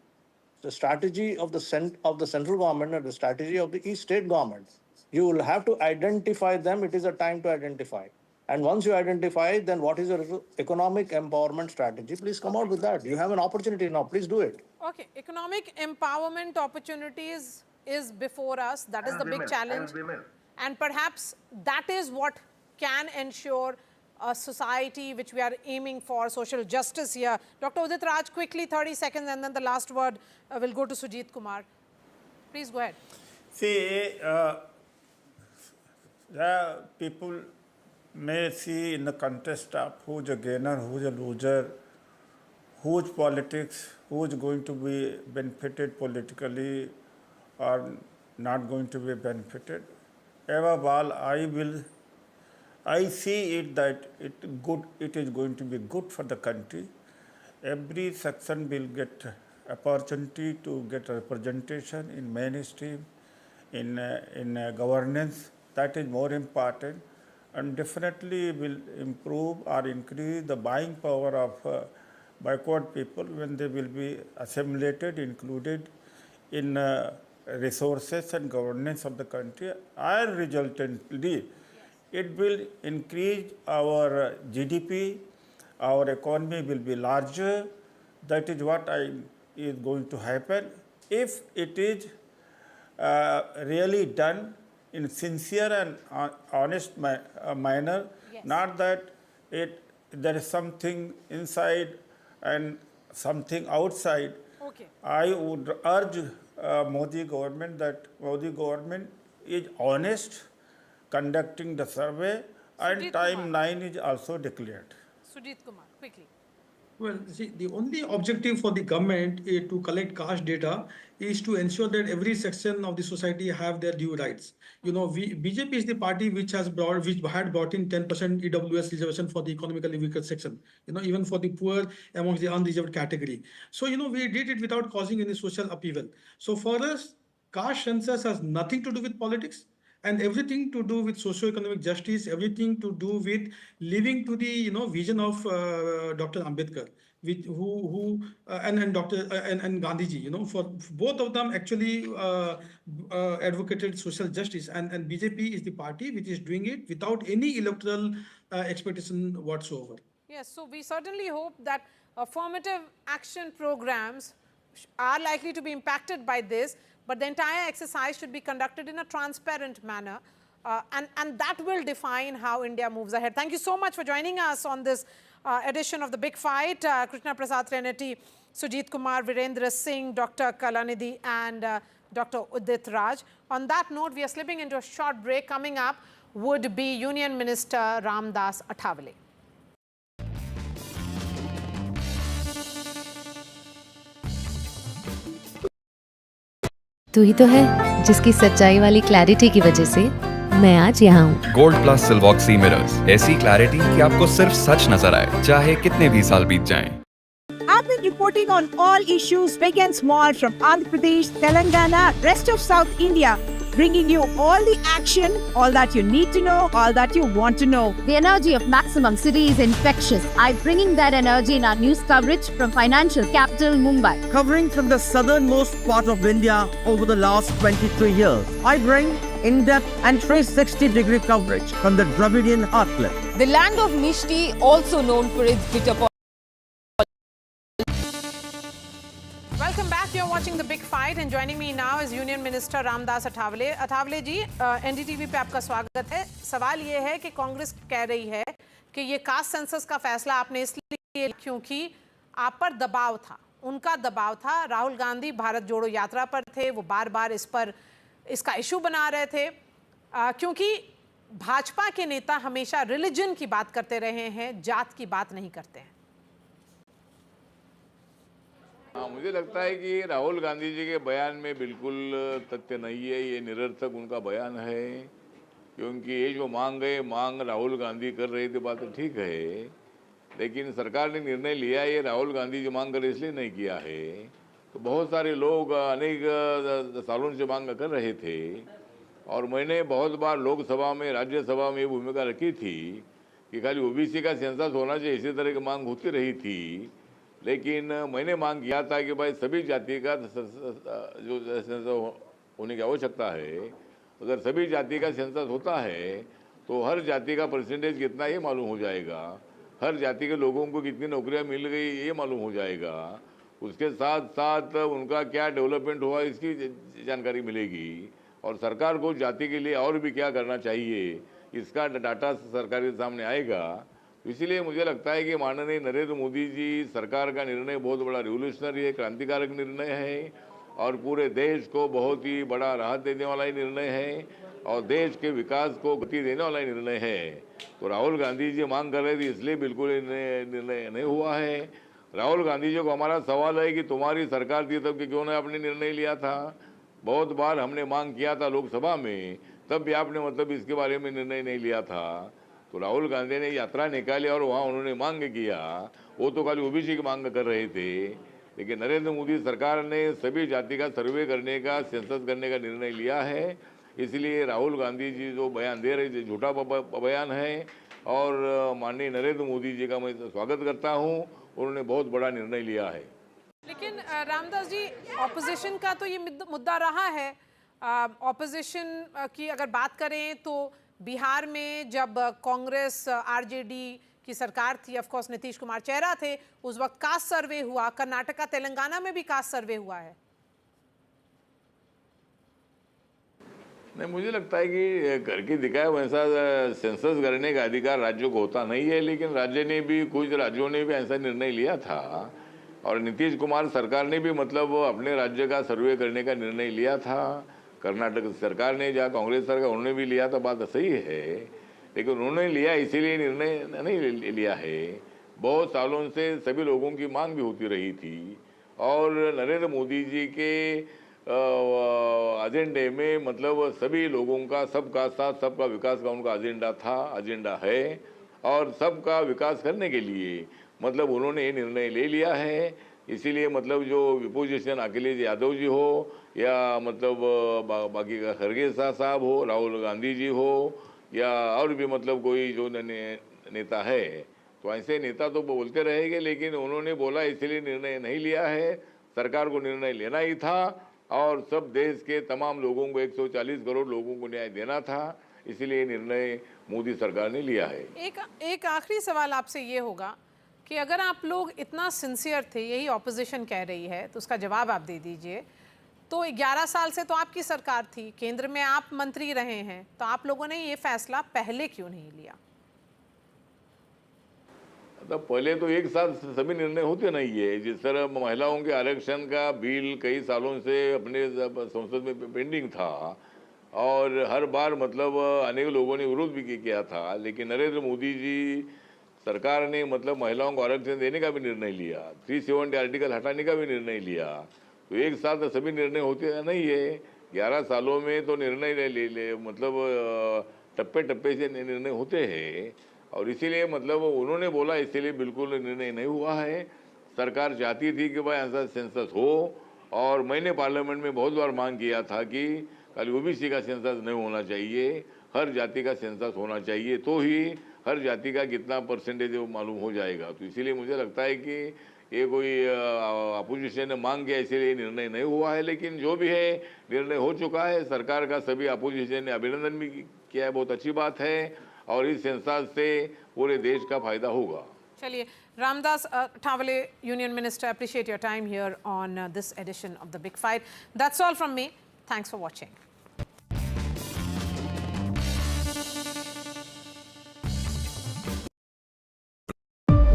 The strategy of the central government and the strategy of the each state government. You will have to identify them. It is a time to identify. And once you identify, then what is your economic empowerment strategy? Please come out with that. You have an opportunity now. Please do it. Okay, economic empowerment opportunities is before us. That is the big challenge. And perhaps that is what can ensure a society which we are aiming for, social justice here. Dr. Udit Raj, quickly, 30 seconds, and then the last word will go to Sujit Kumar. Please go ahead. See, the people may see in the contest of who's a gainer, who's a loser, whose politics, who's going to be benefited politically or not going to be benefited. Above all, I see it that it is going to be good for the country. Every section will get opportunity to get representation in mainstream, in governance. That is more important, and definitely will improve or increase the buying power of backward people when they will be assimilated, included in resources and governance of the country. And resultantly, it will increase our GDP, our economy will be larger. That is what is going to happen if it is really done in sincere and honest manner. Yes. Not that there is something inside and something outside. Okay. I would urge Modi government that Modi government is honest, conducting the survey, and Sujit timeline is also declared. Sujit Kumar, quickly. Well, see, the only objective for the government to collect caste data is to ensure that every section of the society have their due rights. You know, BJP is the party which had brought in 10% EWS reservation for the economically weaker section. You know, even for the poor amongst the unreserved category. So, you know, we did it without causing any social upheaval. So for us, caste census has nothing to do with politics and everything to do with socio-economic justice, everything to do with living to the vision of Dr. Ambedkar, and Dr. and Gandhiji. You know, for both of them actually advocated social justice, and BJP is the party which is doing it without any electoral expectation whatsoever. Yes, so we certainly hope that affirmative action programs are likely to be impacted by this, but the entire exercise should be conducted in a transparent manner, and that will define how India moves ahead. Thank you so much for joining us on this edition of The Big Fight. Krishna Prasad Trinity, Sujit Kumar, Virendra Singh, Dr. Kalanidhi, and Dr. Udit Raj. On that note, we are slipping into a short break. Coming up would be Union Minister Ramdas Athawale. तू ही तो है जिसकी सच्चाई वाली clarity की वजह से मैं आज यहाँ हूँ। गोल्ड प्लस सिल्वॉक्सी मिरर्स, ऐसी क्लैरिटी कि आपको सिर्फ सच नजर आए, चाहे कितने भी साल बीत जाएं। I've been reporting on all issues big and small from Andhra Pradesh, Telangana, rest of South India, bringing you all the action, all that you need to know, all that you want to know. The energy of maximum city is infectious. I'm bringing that energy in our news coverage from financial capital Mumbai. Covering from the southernmost part of India over the last 23 years. I bring in-depth and 360-degree coverage from the Dravidian heartland. The land of Mishti, also known for its bitter. Welcome back. You're watching The Big Fight, and joining me now is Union Minister Ramdas Athawale. Athawale ji, NDTV पे आपका स्वागत है। सवाल ये है कि कांग्रेस कह रही है कि ये कास्ट सेंसस का फैसला आपने इसलिए क्योंकि आप पर दबाव था, उनका दबाव था। राहुल गांधी भारत जोड़ो यात्रा पर थे, वो बार-बार इसका इशू बना रहे थे, क्योंकि भाजपा के नेता हमेशा रिलीजन की बात करते रहे हैं, जात की बात नहीं करते हैं। हाँ, मुझे लगता है कि राहुल गांधी जी के बयान में बिल्कुल तथ्य नहीं है, ये निरर्थक उनका बयान है, क्योंकि ये जो मांग राहुल गांधी कर रहे थे, बात तो ठीक है, लेकिन सरकार ने निर्णय लिया ये राहुल गांधी जो मांग कर इसलिए नहीं किया है। तो बहुत सारे लोग अनेक सालों से मांग कर रहे थे, और मैंने बहुत बार लोकसभा में, राज्यसभा में भूमिका रखी थी कि खाली ओबीसी का सेंसस होना चाहिए, इसी तरह की मांग होती रही थी। लेकिन मैंने मांग किया था कि भाई सभी जाति का जो सेंसस होने की आवश्यकता है, अगर सभी जाति का सेंसस होता है तो हर जाति का परसेंटेज कितना ये मालूम हो जाएगा, हर जाति के लोगों को कितनी नौकरियां मिल गई ये मालूम हो जाएगा, उसके साथ साथ उनका क्या डेवलपमेंट हुआ इसकी जानकारी मिलेगी, और सरकार को जाति के लिए और भी क्या करना चाहिए इसका डाटा सरकार के सामने आएगा। इसीलिए मुझे लगता है कि माननीय नरेंद्र मोदी जी सरकार का निर्णय बहुत बड़ा रिवोल्यूशनरी है, क्रांतिकारक निर्णय है, और पूरे देश को बहुत ही बड़ा राहत देने वाला ही निर्णय है, और देश के विकास को गति देने वाला ही निर्णय है। तो राहुल गांधी जी मांग कर रहे थे, इसलिए बिल्कुल निर्णय नहीं हुआ है। राहुल गांधी जी को हमारा सवाल है कि तुम्हारी सरकार थी तब कि क्यों नहीं आपने निर्णय लिया था। बहुत बार हमने मांग किया था लोकसभा में, तब भी आपने मतलब इसके बारे में निर्णय नहीं लिया था। तो राहुल गांधी ने यात्रा निकाली और वहाँ उन्होंने मांग किया, वो तो खाली ओबीसी की मांग कर रहे थे। लेकिन नरेंद्र मोदी सरकार ने सभी जाति का सर्वे करने का, सेंसस करने का निर्णय लिया है। इसलिए राहुल गांधी जी जो बयान दे रहे थे झूठा बयान है, और माननीय नरेंद्र मोदी जी का मैं स्वागत करता हूँ, उन्होंने बहुत बड़ा निर्णय लिया है। लेकिन रामदास जी, ऑपोजिशन का तो ये मुद्दा रहा है। ऑपोजिशन की अगर बात करें तो बिहार में जब कांग्रेस आरजेडी की सरकार थी, ऑफ कोर्स नीतीश कुमार चेहरा थे, उस वक्त कास्ट सर्वे हुआ। कर्नाटका तेलंगाना में भी कास्ट सर्वे हुआ है। नहीं, मुझे लगता है कि करके दिखाया वैसा सेंसस करने का अधिकार राज्यों को होता नहीं है, लेकिन राज्य ने भी, कुछ राज्यों ने भी ऐसा निर्णय लिया था, और नीतीश कुमार सरकार ने भी मतलब अपने राज्य का सर्वे करने का निर्णय लिया था। कर्नाटक सरकार ने, जहाँ कांग्रेस सरकार, उन्होंने भी लिया था, बात सही है, लेकिन उन्होंने लिया इसीलिए निर्णय नहीं लिया है। बहुत सालों से सभी लोगों की मांग भी होती रही थी, और नरेंद्र मोदी जी के एजेंडे में मतलब सभी लोगों का, सबका साथ सबका विकास का उनका एजेंडा था, एजेंडा है, और सबका विकास करने के लिए मतलब उन्होंने ये निर्णय ले लिया है। इसीलिए मतलब जो विपोजिशन अखिलेश यादव जी हो, या मतलब बाकी का खरगे साहब हो, राहुल गांधी जी हो, या और भी मतलब कोई जो नेता है, तो ऐसे नेता तो बोलते रहेंगे, लेकिन उन्होंने बोला इसलिए निर्णय नहीं लिया है। सरकार को निर्णय लेना ही था, और सब देश के तमाम लोगों को, 140 करोड़ लोगों को न्याय देना था, इसलिए निर्णय मोदी सरकार ने लिया है। एक आखिरी सवाल आपसे ये होगा कि अगर आप लोग इतना सिंसियर थे, यही ऑपोजिशन कह रही है, तो उसका जवाब आप दे दीजिए। तो 11 साल से तो आपकी सरकार थी, केंद्र में आप मंत्री रहे हैं, तो आप लोगों ने ये फैसला पहले क्यों नहीं लिया? तो पहले तो एक साथ सभी निर्णय होते नहीं है। जिस तरह महिलाओं के आरक्षण का बिल कई सालों से अपने संसद में पेंडिंग था, और हर बार मतलब अनेक लोगों ने विरोध भी किया था, लेकिन नरेंद्र मोदी जी सरकार ने मतलब महिलाओं को आरक्षण देने का भी निर्णय लिया, 370 आर्टिकल हटाने का भी निर्णय लिया। तो एक साथ सभी निर्णय होते नहीं है। 11 सालों में तो निर्णय मतलब टप्पे टप्पे से निर्णय होते हैं, और इसीलिए मतलब उन्होंने बोला इसीलिए बिल्कुल निर्णय नहीं हुआ है। सरकार चाहती थी कि भाई ऐसा सेंसस हो, और मैंने पार्लियामेंट में बहुत बार मांग किया था कि खाली ओबीसी का सेंसस नहीं होना चाहिए, हर जाति का सेंसस होना चाहिए, तो ही हर जाति का कितना परसेंटेज है वो मालूम हो जाएगा। तो इसीलिए मुझे लगता है कि ये कोई अपोजिशन ने मांग किया इसीलिए निर्णय नहीं हुआ है, लेकिन जो भी है निर्णय हो चुका है। सरकार का सभी अपोजिशन ने अभिनंदन भी किया है, बहुत अच्छी बात है, और इस सेंसस से पूरे देश का फायदा होगा। चलिए, Ramdas Thawale, Union Minister, appreciate your time here on this edition of The Big Fight. That's all from me. Thanks for watching.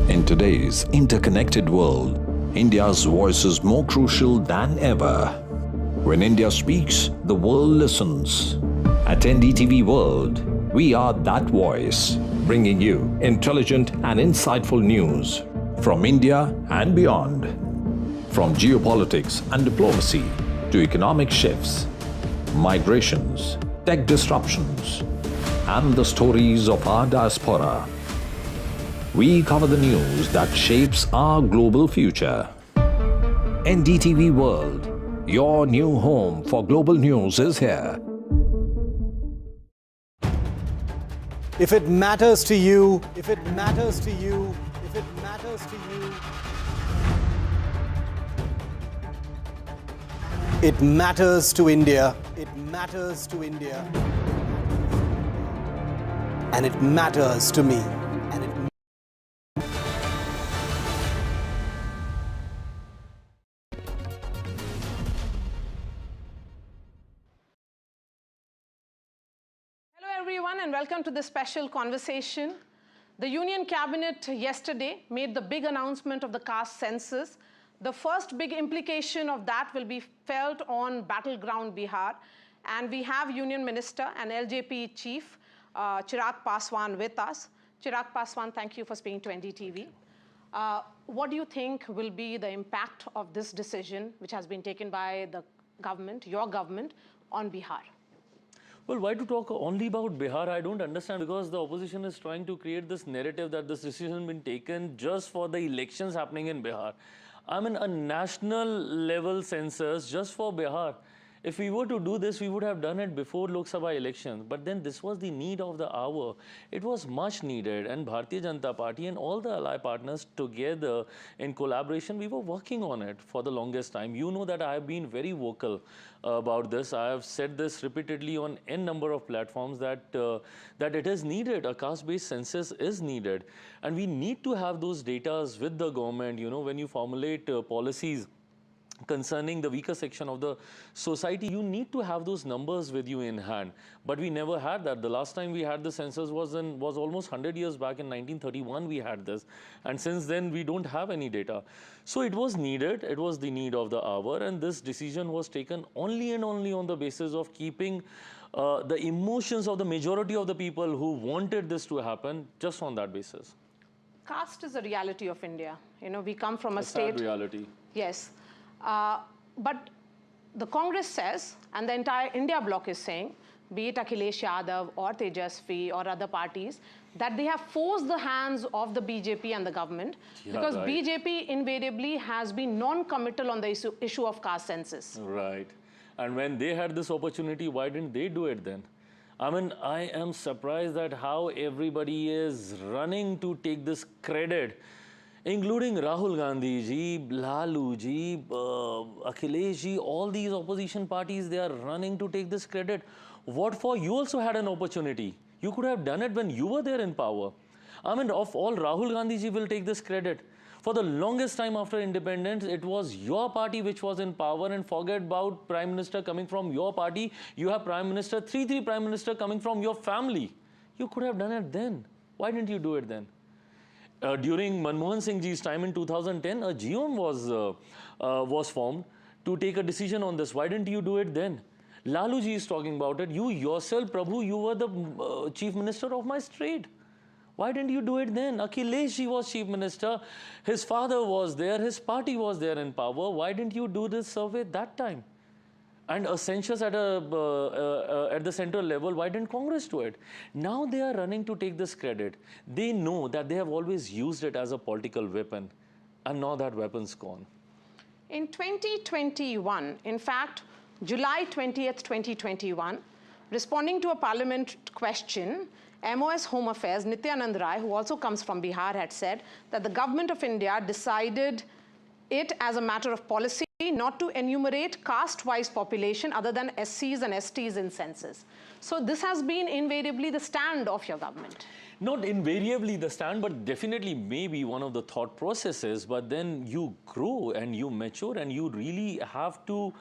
In today's interconnected world, India's voice is more crucial than ever. When India speaks, the world listens. At NDTV World, we are that voice, bringing you intelligent and insightful news from India and beyond. From geopolitics and diplomacy to economic shifts, migrations, tech disruptions, and the stories of our diaspora. We cover the news that shapes our global future. NDTV World, your new home for global news is here. If it matters to you, if it matters to you, if it matters to you, it matters to India. It matters to India. And it matters to me. And it Hello everyone and welcome to this special conversation. The Union Cabinet yesterday made the big announcement of the caste census. The first big implication of that will be felt on battleground Bihar. And we have Union Minister and LJP Chief Chirag Paswan with us. Chirag Paswan, thank you for speaking to NDTV. What do you think will be the impact of this decision which has been taken by the government, your government, on Bihar? Well, why to talk only about Bihar? I don't understand, because the opposition is trying to create this narrative that this decision has been taken just for the elections happening in Bihar. I mean, a national level census just for Bihar. If we were to do this, we would have done it before Lok Sabha elections. But then this was the need of the hour. It was much needed. And Bharatiya Janata Party and all the ally partners together in collaboration, we were working on it for the longest time. You know that I have been very vocal about this. I have said this repeatedly on n number of platforms that, that it is needed. A caste-based census is needed. And we need to have those data with the government, you know, when you formulate policies concerning the weaker section of the society, you need to have those numbers with you in hand. But we never had that. The last time we had the census was almost 100 years back. In 1931 we had this, and since then we don't have any data. So it was needed. It was the need of the hour, and this decision was taken only and only on the basis of keeping the emotions of the majority of the people who wanted this to happen, just on that basis. Caste is a reality of India. You know, we come from a state. Sad reality. Yes. But the Congress says, and the entire India bloc is saying, be it Akhilesh Yadav or Tejasvi or other parties, that they have forced the hands of the BJP and the government, because right. BJP invariably has been non-committal on the issue of caste census. Right. And when they had this opportunity, why didn't they do it then? I mean, I am surprised at how everybody is running to take this credit, including Rahul Gandhi ji, Lalu ji, Akhilesh ji, all these opposition parties, they are running to take this credit. What for? You also had an opportunity. You could have done it when you were there in power. I mean, of all, Rahul Gandhi ji will take this credit. For the longest time after independence, it was your party which was in power, and forget about Prime Minister coming from your party. You have Prime Minister, three Prime Minister coming from your family. You could have done it then. Why didn't you do it then? During Manmohan Singh ji's time in 2010, a GOM was formed to take a decision on this. Why didn't you do it then? Lalu ji is talking about it. You yourself, Prabhu, you were the chief minister of my state. Why didn't you do it then? Akhilesh ji was chief minister. His father was there. His party was there in power. Why didn't you do this survey that time? And a census at the central level, why didn't Congress do it? Now they are running to take this credit. They know that they have always used it as a political weapon, and now that weapon's gone. In 2021, in fact, July 20th, 2021, responding to a parliament question, MOS Home Affairs, Nityanand Rai, who also comes from Bihar, had said that the government of India decided it as a matter of policy not to enumerate caste-wise population other than SCs and STs in census. So this has been invariably the stand of your government. Not invariably the stand, but definitely maybe one of the thought processes. But then you grow and you mature, and you really have to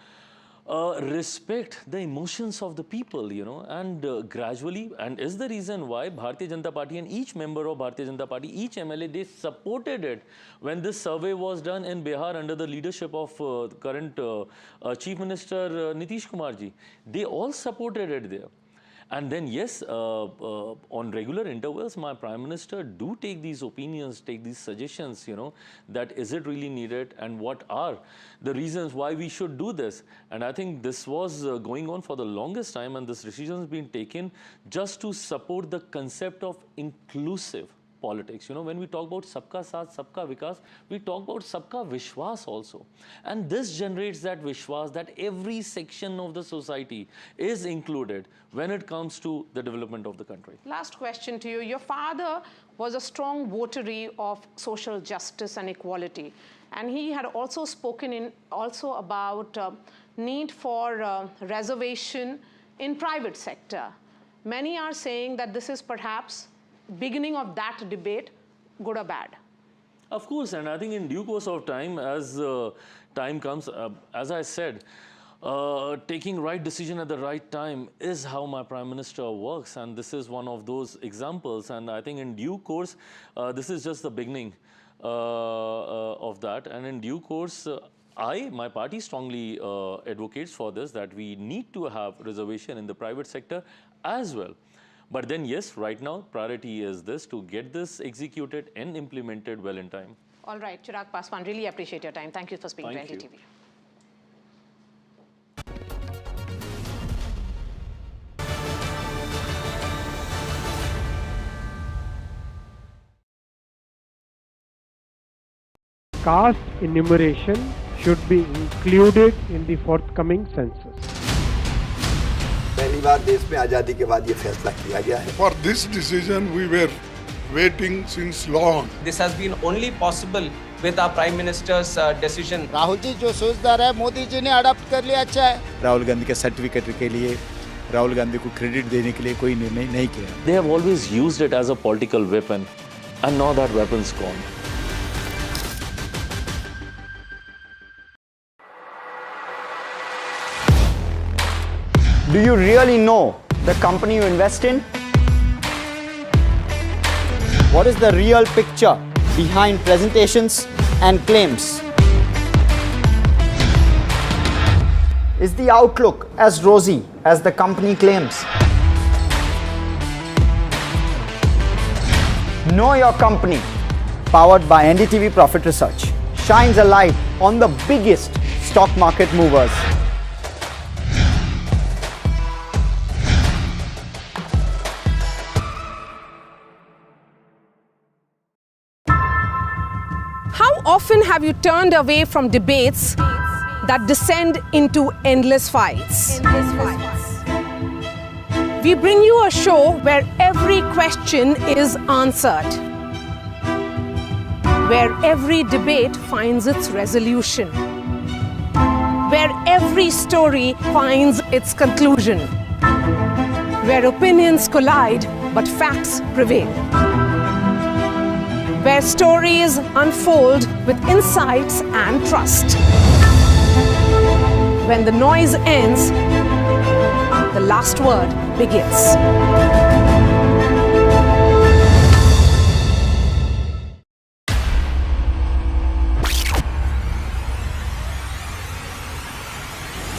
respect the emotions of the people, you know, and gradually, and is the reason why Bharatiya Janata Party and each member of Bharatiya Janata Party, each MLA, they supported it when this survey was done in Bihar under the leadership of current Chief Minister Nitish Kumar ji. They all supported it there. And then, yes, on regular intervals, my Prime Minister do take these opinions, take these suggestions, you know, that is it really needed and what are the reasons why we should do this. And I think this was going on for the longest time, and this decision has been taken just to support the concept of inclusive politics. You know, when we talk about Sabka Saath, Sabka Vikas, we talk about Sabka Vishwas also. And this generates that Vishwas that every section of the society is included when it comes to the development of the country. Last question to you. Your father was a strong votary of social justice and equality. And he had also spoken about need for reservation in private sector. Many are saying that this is perhaps beginning of that debate, good or bad. Of course, and I think in due course of time, as time comes, as I said, taking right decision at the right time is how my Prime Minister works, and this is one of those examples. And I think in due course, this is just the beginning of that. And in due course, my party strongly advocates for this, that we need to have reservation in the private sector as well. But then, yes, right now, priority is this, to get this executed and implemented well in time. All right, Chirag Paswan, really appreciate your time. Thank you for speaking to NDTV. Caste enumeration should be included in the forthcoming census. पहली बार देश में आजादी के बाद ये फैसला किया गया है. For this decision we were waiting since long. This has been only possible with our Prime Minister's decision. Rahul ji जो सोचदार है, मोदी जी ने अडॉप्ट कर लिया, अच्छा है. राहुल गांधी के सर्टिफिकेट के लिए राहुल गांधी को क्रेडिट देने के लिए कोई निर्णय नहीं किया. They have always used it as a political weapon, and now that weapon's gone. Do you really know the company you invest in? What is the real picture behind presentations and claims? Is the outlook as rosy as the company claims? Know Your Company, powered by NDTV Profit Research, shines a light on the biggest stock market movers. How often have you turned away from debates that descend into endless fights? We bring you a show where every question is answered, where every debate finds its resolution, where every story finds its conclusion, where opinions collide but facts prevail, where stories unfold with insights and trust. When the noise ends, the last word begins.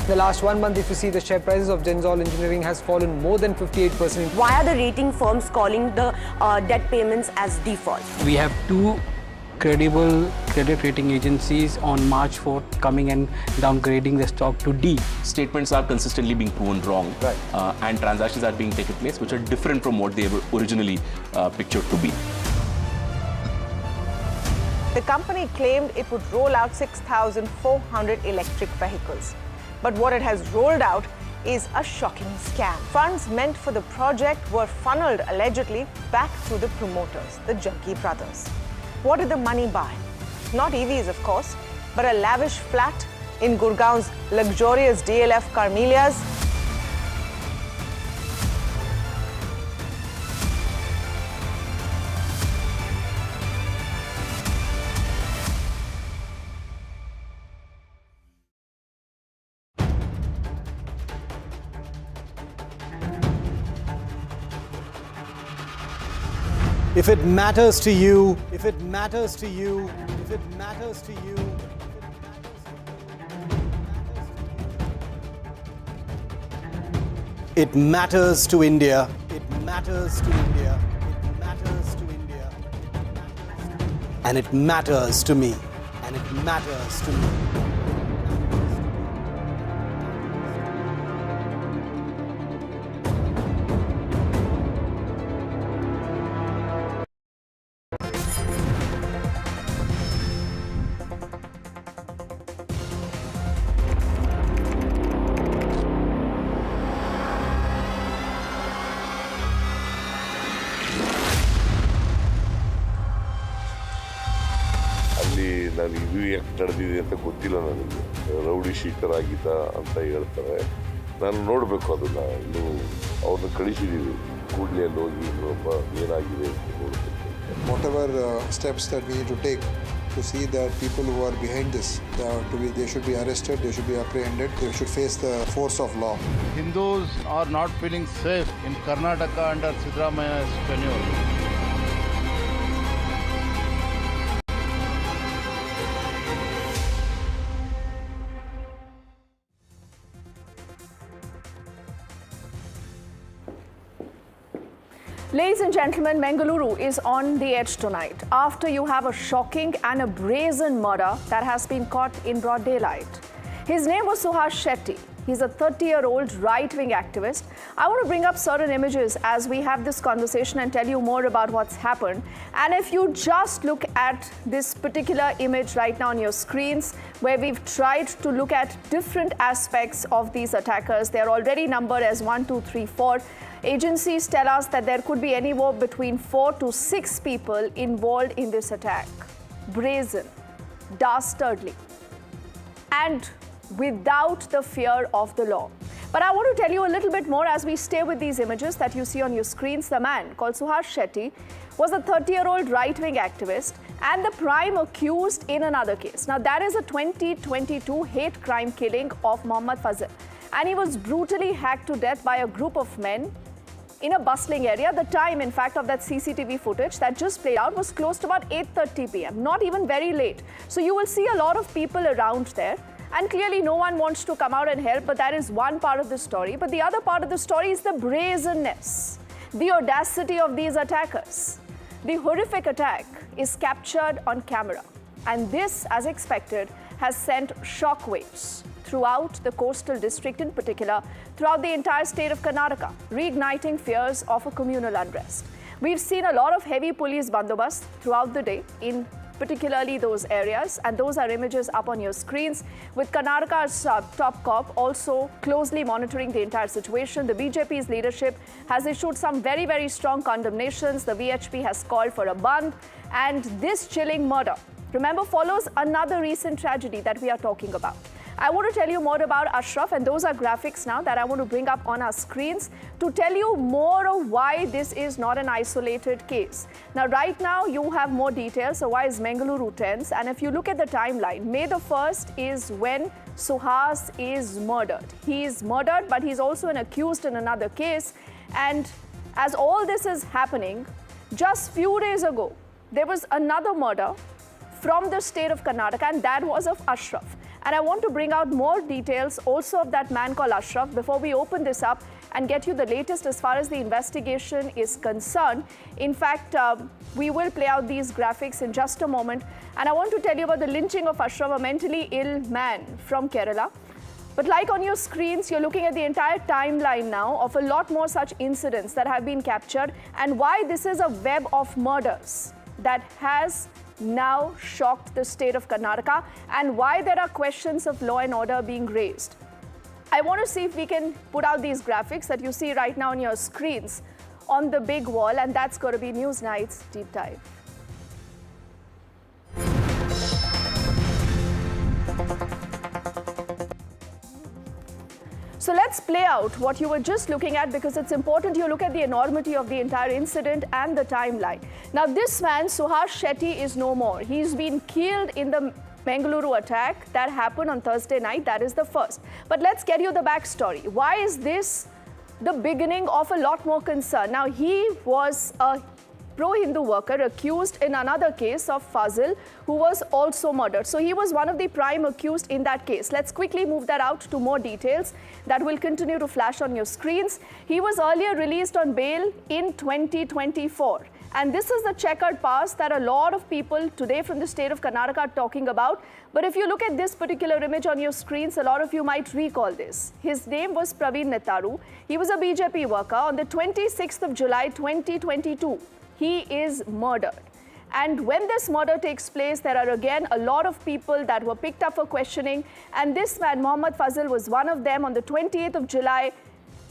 The last 1 month, if you see, the share prices of Genzol Engineering has fallen more than 58%. Why are the rating firms calling the debt payments as default? We have two credible credit rating agencies on March 4th coming and downgrading the stock to D. Statements are consistently being proven wrong, and transactions are being taken place which are different from what they were originally pictured to be. The company claimed it would roll out 6,400 electric vehicles. But what it has rolled out is a shocking scam. Funds meant for the project were funneled allegedly back to the promoters, the Jaggi brothers. What did the money buy? Not EVs, of course, but a lavish flat in Gurgaon's luxurious DLF Carmelias. If it matters to you, if it matters to you, if it matters to you, it matters to India. It matters to India. It matters to India. And it matters to me. And it matters to me. ನಡೆದಿದೆ ಅಂತ ಗೊತ್ತಿಲ್ಲ ನನಗೆ. Rowdy sheeter ಆಗಿದ್ದ ಅಂತ ಹೇಳ್ತಾರೆ. ನಾನು ನೋಡಬೇಕು ಅದನ್ನು. ಇನ್ನು ಅವ್ರನ್ನ ಕಳಿಸಿದ್ದೀವಿ, ಕೂಡಲೇ ಅಲ್ಲಿ ಹೋಗಿ ಇನ್ನೊಬ್ಬ ಏನಾಗಿದೆ ಅಂತ ನೋಡಬೇಕು. Whatever steps that we need to take to see that people who are behind this, they should be arrested, they should be apprehended, they should face the force of law. Hindus are not feeling safe in Karnataka under Siddharamaya's tenure. Ladies and gentlemen, Bengaluru is on the edge tonight after you have a shocking and a brazen murder that has been caught in broad daylight. His name was Suhas Shetty. He's a 30-year-old right-wing activist. I want to bring up certain images as we have this conversation and tell you more about what's happened. And if you just look at this particular image right now on your screens, where we've tried to look at different aspects of these attackers, they're already numbered as 1, 2, 3, 4. Agencies tell us that there could be anywhere between 4 to 6 people involved in this attack. Brazen, dastardly, and without the fear of the law. But I want to tell you a little bit more as we stay with these images that you see on your screens. The man called Suhas Shetty was a 30-year-old right-wing activist and the prime accused in another case. Now, that is a 2022 hate crime killing of Mohammad Fazil. And he was brutally hacked to death by a group of men in a bustling area. The time, in fact, of that CCTV footage that just played out was close to about 8:30 p.m., not even very late. So you will see a lot of people around there. And clearly no one wants to come out and help, but that is one part of the story. But the other part of the story is the brazenness, the audacity of these attackers. The horrific attack is captured on camera. And this, as expected, has sent shockwaves throughout the coastal district, in particular, throughout the entire state of Karnataka, reigniting fears of a communal unrest. We've seen a lot of heavy police bandobast throughout the day in particularly those areas, and those are images up on your screens, with Karnataka's top cop also closely monitoring the entire situation. The BJP's leadership has issued some very, very strong condemnations. The VHP has called for a bandh, and this chilling murder, remember, follows another recent tragedy that we are talking about. I want to tell you more about Ashraf, and those are graphics now that I want to bring up on our screens to tell you more of why this is not an isolated case. Now, right now, you have more details, so why is Bengaluru tense? And if you look at the timeline, May the 1st is when Suhas is murdered. He is murdered, but he's also an accused in another case. And as all this is happening, just few days ago, there was another murder from the state of Karnataka, and that was of Ashraf. And I want to bring out more details also of that man called Ashraf before we open this up and get you the latest as far as the investigation is concerned. In fact, we will play out these graphics in just a moment. And I want to tell you about the lynching of Ashraf, a mentally ill man from Kerala. But like on your screens, you're looking at the entire timeline now of a lot more such incidents that have been captured, and why this is a web of murders that has now shocked the state of Karnataka, and why there are questions of law and order being raised. I want to see if we can put out these graphics that you see right now on your screens on the big wall, and that's going to be Newsnight's Deep Dive. So let's play out what you were just looking at, because it's important you look at the enormity of the entire incident and the timeline. Now, this man, Suhas Shetty, is no more. He's been killed in the Bengaluru attack that happened on Thursday night. That is the first. But let's get you the backstory. Why is this the beginning of a lot more concern? Now, he was a pro-Hindu worker accused in another case of Fazil, who was also murdered. So he was one of the prime accused in that case. Let's quickly move that out to more details that will continue to flash on your screens. He was earlier released on bail in 2024. And this is the checkered past that a lot of people today from the state of Karnataka are talking about. But if you look at this particular image on your screens, a lot of you might recall this. His name was Praveen Netaru. He was a BJP worker. On the 26th of July, 2022, he is murdered. And when this murder takes place, there are again a lot of people that were picked up for questioning. And this man, Mohammad Fazil, was one of them. On the 28th of July,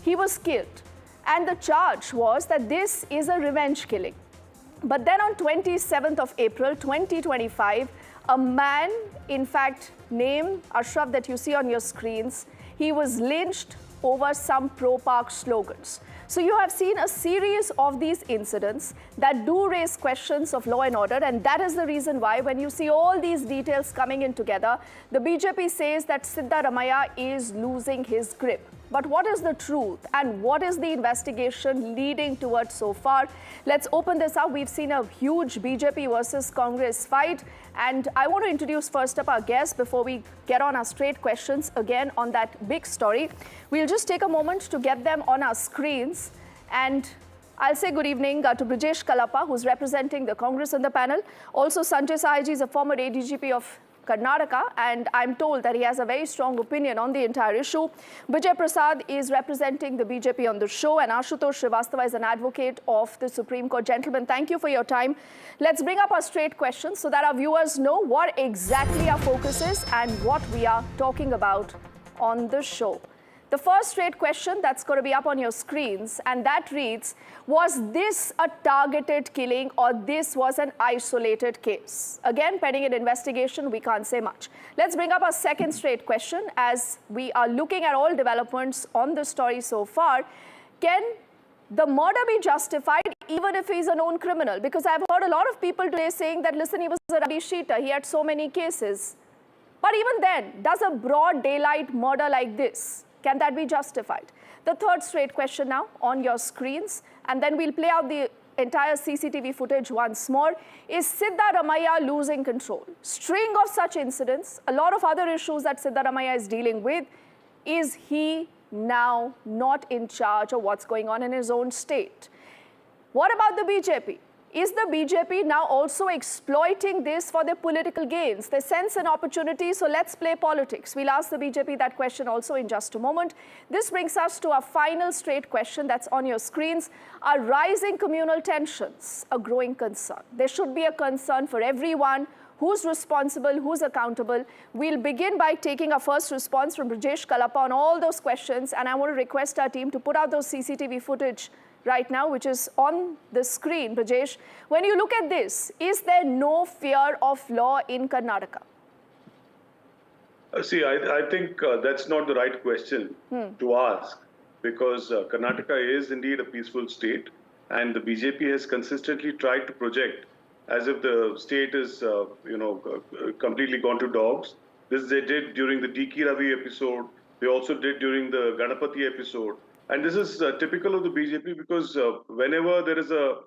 he was killed. And the charge was that this is a revenge killing. But then on 27th of April 2025, A man, in fact, named Ashraf that you see on your screens, he was lynched over some pro-Pak slogans. So you have seen a series of these incidents that do raise questions of law and order, and that is the reason why when you see all these details coming in together, the BJP says that Siddaramaiah is losing his grip. But what is the truth and what is the investigation leading towards so far? Let's open this up. We've seen a huge BJP versus Congress fight, and I want to introduce first up our guests before we get on our straight questions again on that big story. We'll just take a moment to get them on our screens, and I'll say good evening to Brijesh Kalappa, who's representing the Congress on the panel. Also, Sanjay Sahaji is a former ADGP of Karnataka, and I'm told that he has a very strong opinion on the entire issue. Vijay Prasad is representing the BJP on the show, and Ashutosh Srivastava is an advocate of the Supreme Court. Gentlemen, thank you for your time. Let's bring up our straight questions so that our viewers know what exactly our focus is and what we are talking about on the show. The first straight question that's going to be up on your screens, and that reads, was this a targeted killing or this was an isolated case? Again, pending an investigation, we can't say much. Let's bring up our second straight question as we are looking at all developments on the story so far. Can the murder be justified even if he's a known criminal? Because I've heard a lot of people today saying that, listen, he was a rowdy sheeter, he had so many cases. But even then, does a broad daylight murder like this, can that be justified? The third straight question now on your screens, and then we'll play out the entire CCTV footage once more. Is Siddaramaiah losing control? String of such incidents, a lot of other issues that Siddaramaiah is dealing with. Is he now not in charge of what's going on in his own state? What about the BJP? Is the BJP now also exploiting this for their political gains? They sense an opportunity, so let's play politics. We'll ask the BJP that question also in just a moment. This brings us to our final straight question that's on your screens. Are rising communal tensions a growing concern? There should be a concern for everyone. Who's responsible? Who's accountable? We'll begin by taking our first response from Brijesh Kalappa on all those questions, and I want to request our team to put out those CCTV footage right now, which is on the screen. Brijesh, when you look at this, is there no fear of law in Karnataka? See, I think that's not the right question to ask, because Karnataka is indeed a peaceful state, and the BJP has consistently tried to project as if the state is, completely gone to dogs. This they did during the D.K. Ravi episode. They also did during the Ganapati episode. And this is typical of the BJP because whenever there is a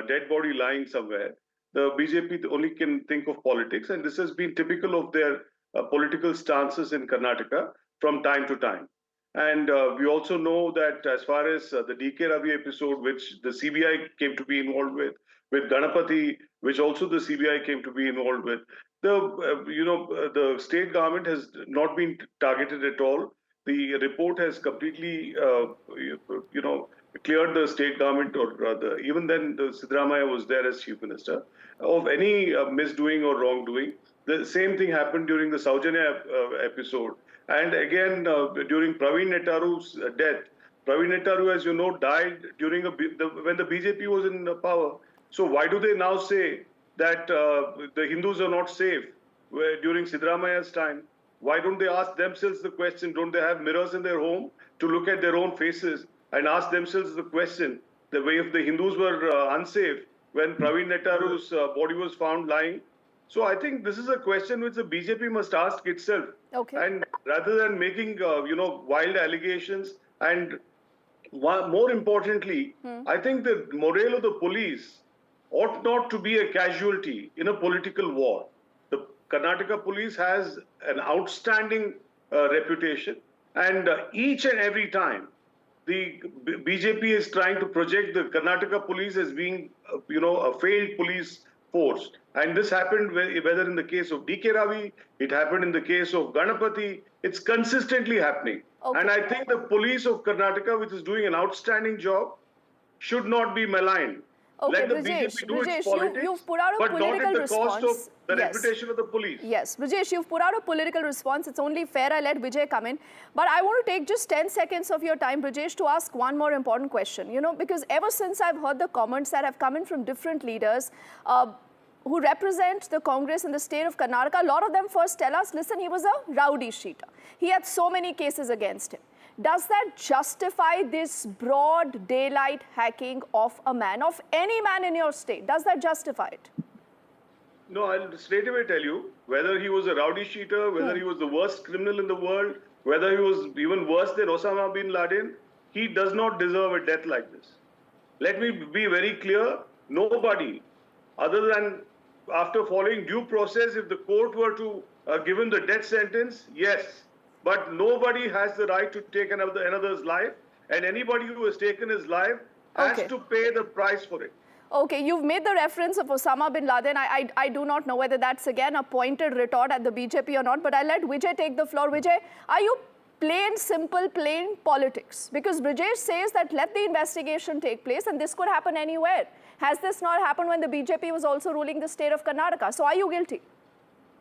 dead body lying somewhere, the BJP only can think of politics. And this has been typical of their political stances in Karnataka from time to time. And we also know that as far as the D.K. Ravi episode, which the CBI came to be involved with Ganapati, which also the CBI came to be involved with, the state government has not been targeted at all. The report has completely, cleared the state government, or rather, even then, the Siddaramaiah was there as chief minister, of any misdoing or wrongdoing. The same thing happened during the Saujanya episode. And again, during Praveen Nettaru's death. Praveen Nettaru, as you know, died during when the BJP was in power. So why do they now say that the Hindus are not safe during Siddaramaiah's time? Why don't they ask themselves the question? Don't they have mirrors in their home to look at their own faces and ask themselves the question, the way if the Hindus were unsafe when Praveen Nettaru's body was found lying? So I think this is a question which the BJP must ask itself. Okay. And rather than making, wild allegations, and more importantly, I think the morale of the police ought not to be a casualty in a political war. The Karnataka police has an outstanding reputation, and each and every time the BJP is trying to project the Karnataka police as being, a failed police force. And this happened whether in the case of D.K. Ravi, it happened in the case of Ganapati, it's consistently happening. Okay. And I think the police of Karnataka, which is doing an outstanding job, should not be maligned. Okay, Let the BJP do its politics, you've put out a but political not at the response. cost of the reputation of the police. Yes, Brijesh, you've put out a political response. It's only fair I let Vijay come in. But I want to take just 10 seconds of your time, Brijesh, to ask one more important question. Because ever since I've heard the comments that have come in from different leaders, who represent the Congress in the state of Karnataka, a lot of them first tell us, listen, he was a rowdy sheeter. He had so many cases against him. Does that justify this broad daylight hacking of a man, of any man in your state? Does that justify it? No, I'll straight away tell you, whether he was a rowdy sheeter, whether he was the worst criminal in the world, whether he was even worse than Osama bin Laden, he does not deserve a death like this. Let me be very clear, nobody, other than after following due process, if the court were to give him the death sentence, yes. But nobody has the right to take another's life, and anybody who has taken his life has to pay the price for it. Okay, you've made the reference of Osama bin Laden. I do not know whether that's again a pointed retort at the BJP or not, but I'll let Vijay take the floor. Vijay, are you plain, simple, plain politics? Because Brijesh says that let the investigation take place and this could happen anywhere. Has this not happened when the BJP was also ruling the state of Karnataka? So are you guilty?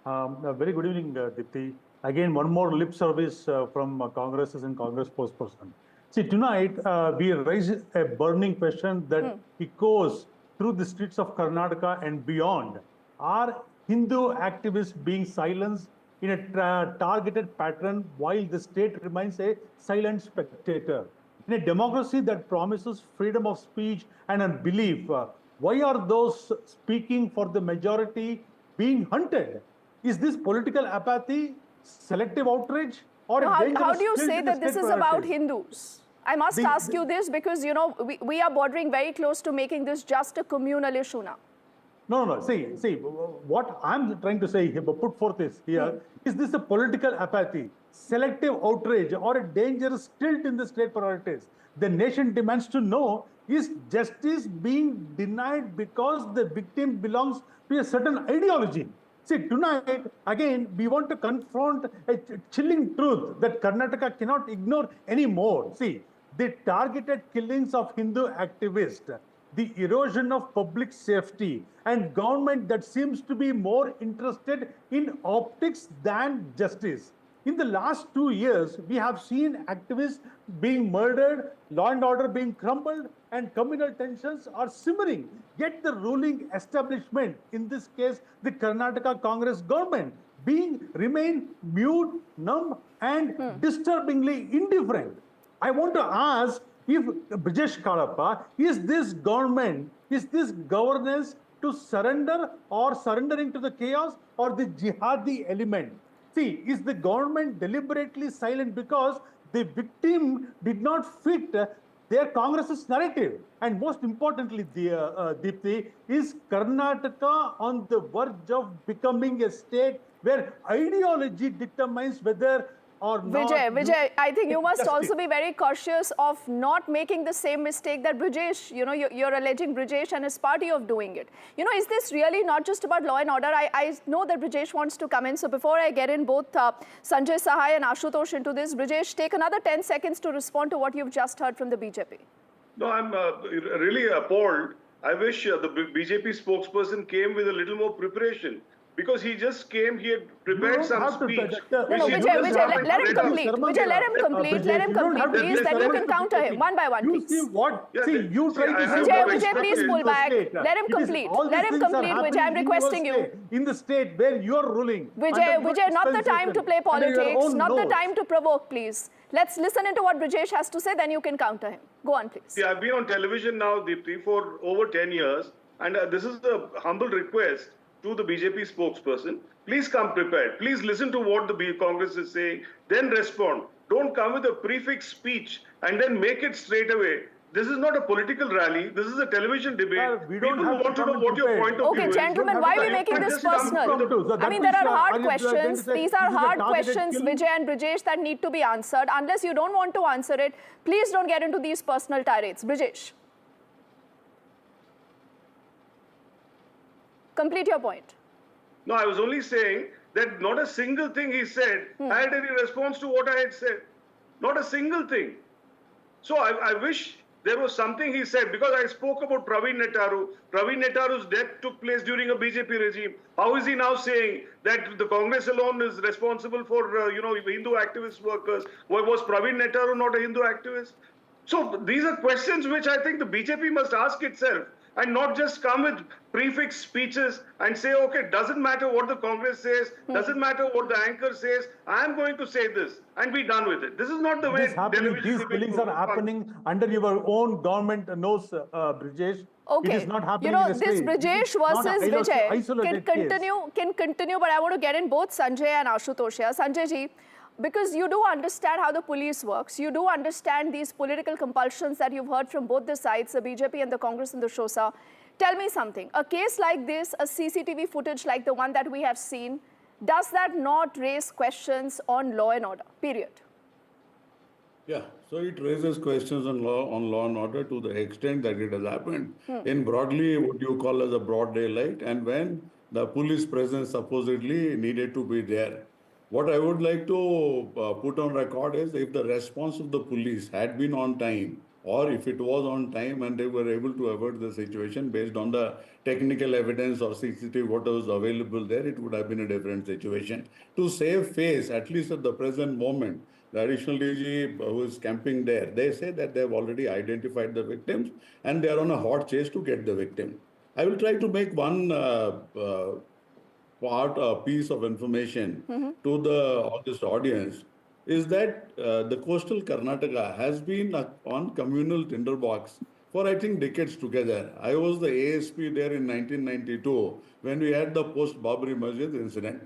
Very good evening, Dipti. Again, one more lip service from Congress and Congress spokesperson. See, tonight we raise a burning question that echoes through the streets of Karnataka and beyond. Are Hindu activists being silenced in a targeted pattern while the state remains a silent spectator? In a democracy that promises freedom of speech and belief, why are those speaking for the majority being hunted? Is this political apathy, selective outrage, or a dangerous how do you tilt say in the that this state is about priorities? Hindus? I must ask you this because, you know, we are bordering very close to making this just a communal issue now. No. See, what I'm trying to say here, put forth is here, is this a political apathy, selective outrage, or a dangerous tilt in the state priorities? The nation demands to know, is justice being denied because the victim belongs to a certain ideology? See, tonight, again, we want to confront a chilling truth that Karnataka cannot ignore anymore. See, the targeted killings of Hindu activists, the erosion of public safety, and government that seems to be more interested in optics than justice. In the last 2 years, we have seen activists being murdered, law and order being crumbled, and communal tensions are simmering. Yet the ruling establishment, in this case, the Karnataka Congress government, remain mute, numb, and disturbingly indifferent. I want to ask if Brijesh Kalappa, is this government, is this governance to surrender or surrendering to the chaos or the jihadi element? See, is the government deliberately silent because the victim did not fit their Congress's narrative? And most importantly, Deepthi, is Karnataka on the verge of becoming a state where ideology determines whether or not? Vijay, I think you must also be very cautious of not making the same mistake that Brijesh, you know, you're alleging Brijesh and his party of doing it. You know, is this really not just about law and order? I know that Brijesh wants to come in. So before I get in both Sanjay Sahai and Ashutosh into this, Brijesh, take another 10 seconds to respond to what you've just heard from the BJP. No, I'm really appalled. I wish the BJP spokesperson came with a little more preparation. Because he just came here, prepared some speech. No, Vijay, let him complete. Vijay, let him complete. Let him complete, please. Then you can counter him one by one, please. See what? See, you try to say. Vijay, please pull back. Let him complete. Let him complete, Vijay. I'm requesting you. In the state where you are ruling. Vijay, not the time to play politics. Not the time to provoke, please. Let's listen into what Brijesh has to say, then you can counter him. Go on, please. See, I've been on television now, Deepthi, for over 10 years. And this is a humble request to the BJP spokesperson. Please come prepared. Please listen to what the Congress is saying, then respond. Don't come with a prefix speech and then make it straight away. This is not a political rally. This is a television debate. People want to know what your point of view is. Okay, gentlemen, why are we making this personal? I mean, there are hard questions. These are hard questions, Vijay and Brijesh, that need to be answered. Unless you don't want to answer it, please don't get into these personal tirades. Brijesh. Complete your point. No, I was only saying that not a single thing he said had any response to what I had said. Not a single thing. So I wish there was something he said, because I spoke about Praveen Netaru. Praveen Netaru's death took place during a BJP regime. How is he now saying that the Congress alone is responsible for, Hindu activist workers? Was Praveen Netaru not a Hindu activist? So these are questions which I think the BJP must ask itself. and not just come with prefix speeches and say, okay, doesn't matter what the Congress says, doesn't matter what the anchor says, I am going to say this and be done with it. This is not the way These killings are happening under your own government nose, Brijesh. Okay. It is not happening you know, in the this street. Brijesh versus Vijay can continue, but I want to get in both Sanjay and Ashutosh here. Sanjay ji, because you do understand how the police works, you do understand these political compulsions that you've heard from both the sides, the BJP and the Congress and the Shosa. Tell me something. A case like this, a CCTV footage like the one that we have seen, does that not raise questions on law and order, period? Yeah, so it raises questions on law and order to the extent that it has happened in broadly what you call as a broad daylight, and when the police presence supposedly needed to be there. What I would like to put on record is if the response of the police had been on time, or if it was on time and they were able to avert the situation based on the technical evidence or CCTV, what was available there, it would have been a different situation. To save face, at least at the present moment, the additional DG who is camping there, they say that they have already identified the victims and they are on a hot chase to get the victim. I will try to make one piece of information to this audience is that the coastal Karnataka has been on communal tinderbox for, I think, decades together. I was the ASP there in 1992 when we had the post-Babri Masjid incident.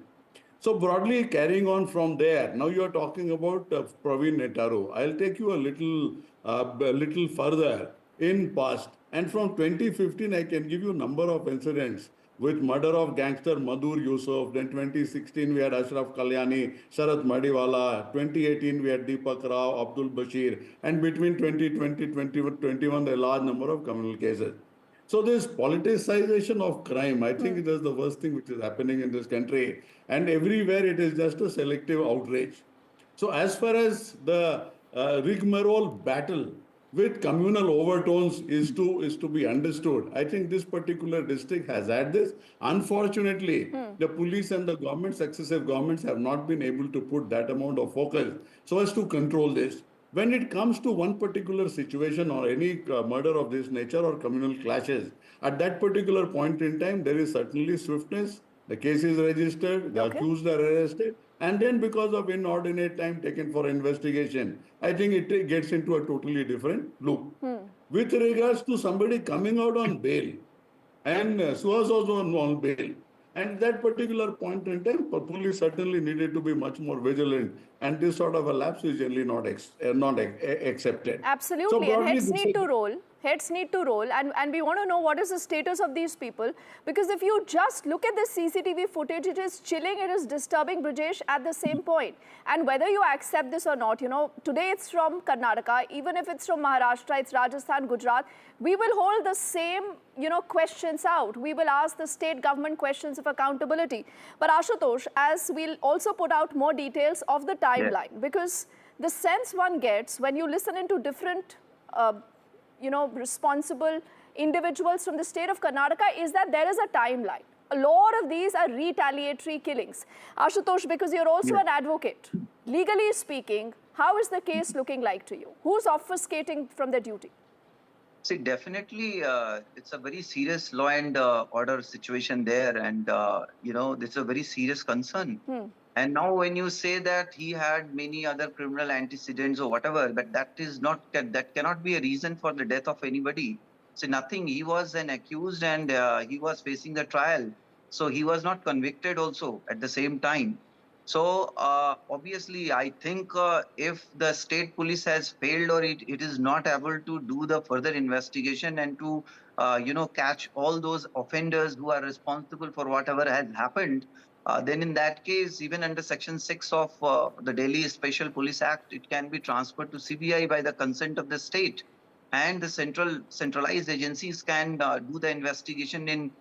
So broadly carrying on from there, now you are talking about Praveen Netaru. I'll take you a little further in past. And from 2015, I can give you a number of incidents with murder of gangster Madhur Yusuf. Then 2016, we had Ashraf Kalyani, Sharat Madiwala. 2018, we had Deepak Rao, Abdul Bashir. And between 2020 and 2021, a large number of criminal cases. So this politicization of crime, I think it is the worst thing which is happening in this country. And everywhere it is just a selective outrage. So as far as the rigmarole battle with communal overtones is to be understood, I think this particular district has had this. Unfortunately, the police and the government, successive governments have not been able to put that amount of focus so as to control this. When it comes to one particular situation or any murder of this nature or communal clashes, at that particular point in time, there is certainly swiftness. The case is registered, the accused are arrested, and then because of inordinate time taken for investigation, I think it gets into a totally different loop. With regards to somebody coming out on bail, and Suhas also on bail, and that particular point in time, police certainly needed to be much more vigilant, and this sort of a lapse is generally not accepted. Absolutely, So and broadly, heads need to roll. Heads need to roll, and we want to know what is the status of these people, because if you just look at the CCTV footage, it is chilling, it is disturbing, Brijesh, at the same point. And whether you accept this or not, you know, today it's from Karnataka, even if it's from Maharashtra, it's Rajasthan, Gujarat, we will hold the same, you know, questions out. We will ask the state government questions of accountability. But Ashutosh, as we'll also put out more details of the timeline, because the sense one gets when you listen into different responsible individuals from the state of Karnataka is that there is a timeline. A lot of these are retaliatory killings. Ashutosh, because you're also an advocate, legally speaking, how is the case looking like to you? Who's obfuscating from their duty? See, definitely, it's a very serious law and order situation there, and this is a very serious concern. And now, when you say that he had many other criminal antecedents or whatever, but that cannot be a reason for the death of anybody. So nothing. He was an accused, and he was facing the trial, so he was not convicted also at the same time. So obviously, I think if the state police has failed or it is not able to do the further investigation and to catch all those offenders who are responsible for whatever has happened, then in that case, even under Section 6 of the Delhi Special Police Act, it can be transferred to CBI by the consent of the state, and the centralized agencies can do the investigation in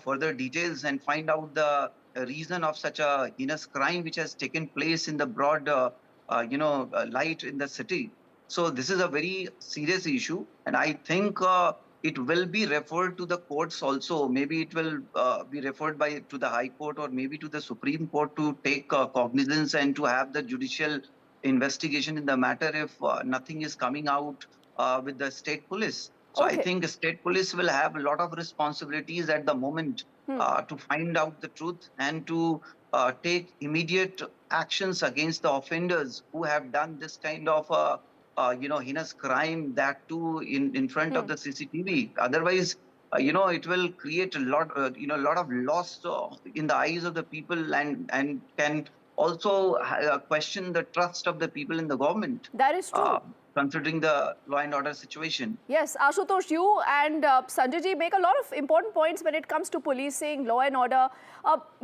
further details and find out the reason of such a heinous crime which has taken place in the broad light in the city. So this is a very serious issue, and I think it will be referred to the courts also. Maybe it will be referred to the High Court or maybe to the Supreme Court to take cognizance and to have the judicial investigation in the matter if nothing is coming out with the state police. So I think state police will have a lot of responsibilities at the moment to find out the truth and to take immediate actions against the offenders who have done this kind of heinous crime, that too in front of the CCTV. Otherwise, it will create a lot, lot of loss in the eyes of the people, and can also question the trust of the people in the government. That is true. Considering the law and order situation. Yes, Ashutosh, you and Sanjay ji make a lot of important points when it comes to policing, law and order.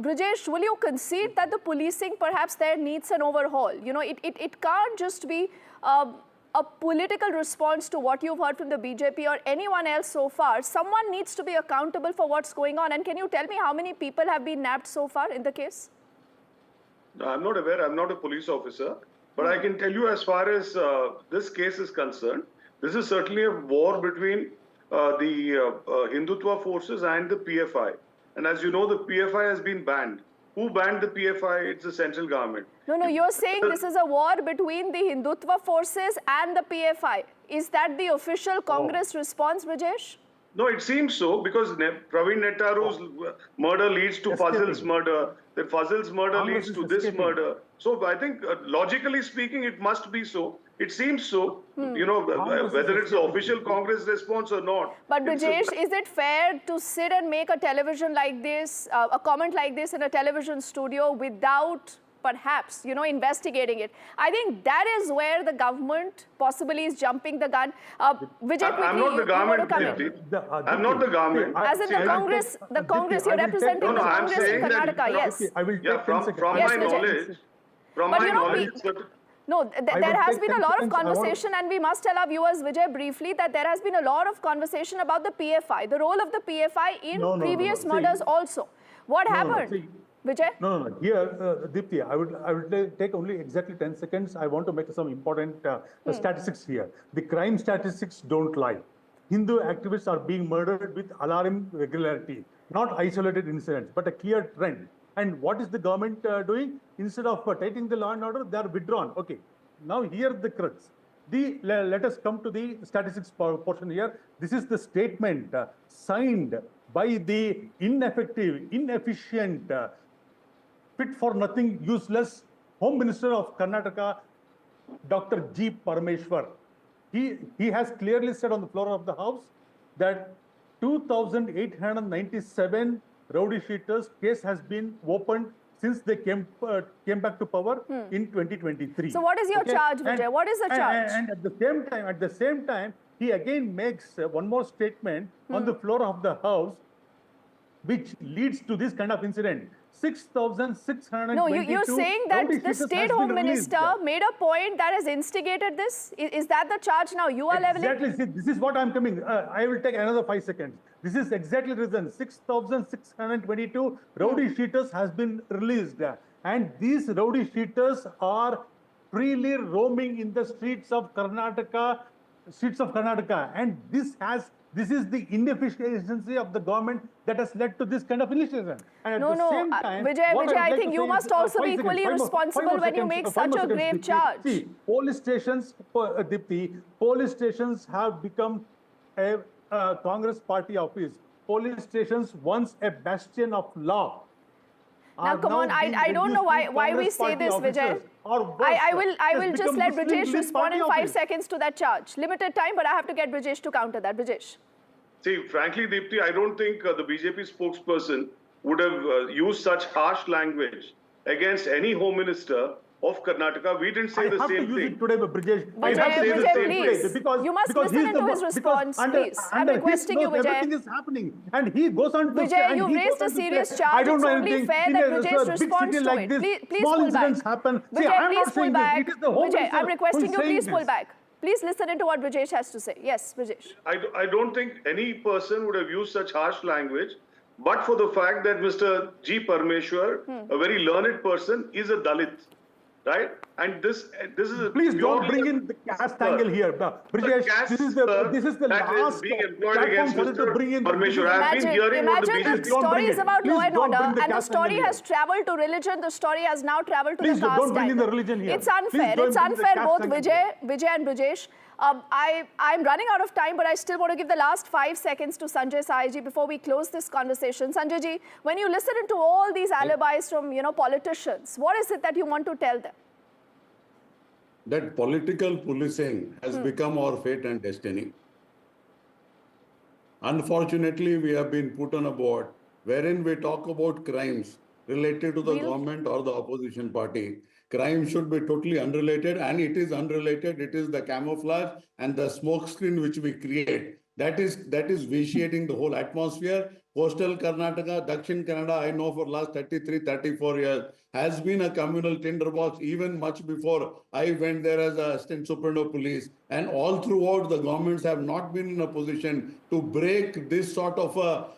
Brijesh, will you concede that the policing perhaps there needs an overhaul? It can't just be a political response to what you've heard from the BJP or anyone else so far. Someone needs to be accountable for what's going on. And can you tell me how many people have been nabbed so far in the case? No, I'm not aware. I'm not a police officer. But I can tell you, as far as this case is concerned, this is certainly a war between the Hindutva forces and the PFI. And as you know, the PFI has been banned. Who banned the PFI? It's the central government. No, you're saying this is a war between the Hindutva forces and the PFI. Is that the official Congress response, Brijesh? No, it seems so, because Praveen Nettaru's murder leads to Fazil's murder. Then Fazil's murder leads to this murder. So I think, logically speaking, it must be so. It seems so, whether it's the official Congress response or not. But Brijesh, is it fair to sit and make a television like this, a comment like this in a television studio without perhaps, investigating it? I think that is where the government possibly is jumping the gun. Vijay, quickly, I'm not the government. I'm not the government. As in the Congress, you're representing the Congress in Karnataka, yes. I will take from my knowledge, no, there has been a lot of conversation, and we must tell our viewers, Vijay, briefly, that there has been a lot of conversation about the PFI, the role of the PFI in previous murders also. What happened? Vijay? No. Here, Deepti, I would take only exactly 10 seconds. I want to make some important statistics here. The crime statistics don't lie. Hindu activists are being murdered with alarming regularity. Not isolated incidents, but a clear trend. And what is the government doing? Instead of taking the law and order, they are withdrawn. Okay, now here the crux. Let us come to the statistics portion here. This is the statement signed by the ineffective, inefficient, fit for nothing, useless Home Minister of Karnataka, Dr. G. Parameshwar. He has clearly said on the floor of the House that 2,897 rowdy sheeters case has been opened since they came back to power in 2023. So what is your charge, Vijay? What is the charge? And at the same time, he again makes one more statement on the floor of the House, which leads to this kind of incident. 6,622. No, you're saying that the State Home Minister made a point that has instigated this? Is that the charge now you are leveling? Exactly. See, this is what I'm coming. I will take another 5 seconds. This is exactly the reason. 6,622 rowdy sheeters has been released. And these rowdy sheeters are freely roaming in the streets of Karnataka. And this is the inefficiency of the government that has led to this kind of initiative. And at the same time, Vijay, I think you must also be equally responsible when you make such a grave charge. See, police stations, Dipti, police stations have become a Congress party office. Police stations, once a bastion of law. Now, come on, I don't know why we say this, Vijay. I will just let Brijesh respond in 5 seconds to that charge. Limited time, but I have to get Brijesh to counter that. Brijesh. See, frankly, Deepti, I don't think the BJP spokesperson would have used such harsh language against any Home Minister of Karnataka. We didn't say the same thing. I have to use it today, Brijesh. Vijay, you must listen into his response, please. I'm requesting you, Vijay. Everything is happening, and he goes on to Vijay, you raised a serious charge. It's only fair that Brijesh responds to it. Please pull back. Vijay, please pull back. Vijay, I'm requesting you, please pull back. Please listen into what Brijesh has to say. Yes, Brijesh. I don't think any person would have used such harsh language, but for the fact that Mr. G. Parameshwar, a very learned person, is a Dalit. right? And this is Please don't bring in the caste angle here. Brijesh, this is the last platform for you to bring in. Imagine the story is about law and order, and the story has traveled to religion. The story has now traveled to the caste don't bring in the angle. religion here. It's unfair. It's unfair, both Vijay and Brijesh. I'm running out of time, but I still want to give the last 5 seconds to Sanjay Sai ji before we close this conversation. Sanjay ji, when you listen to all these alibis from politicians, what is it that you want to tell them? That political policing has become our fate and destiny. Unfortunately, we have been put on a board wherein we talk about crimes related to the government or the opposition party. Crime should be totally unrelated, and it is unrelated. It is the camouflage and the smoke screen which we create. That is vitiating the whole atmosphere. Coastal Karnataka, Dakshin Kannada, I know for last 33, 34 years, has been a communal tinderbox even much before I went there as a assistant superintendent of police. And all throughout, the governments have not been in a position to break this sort of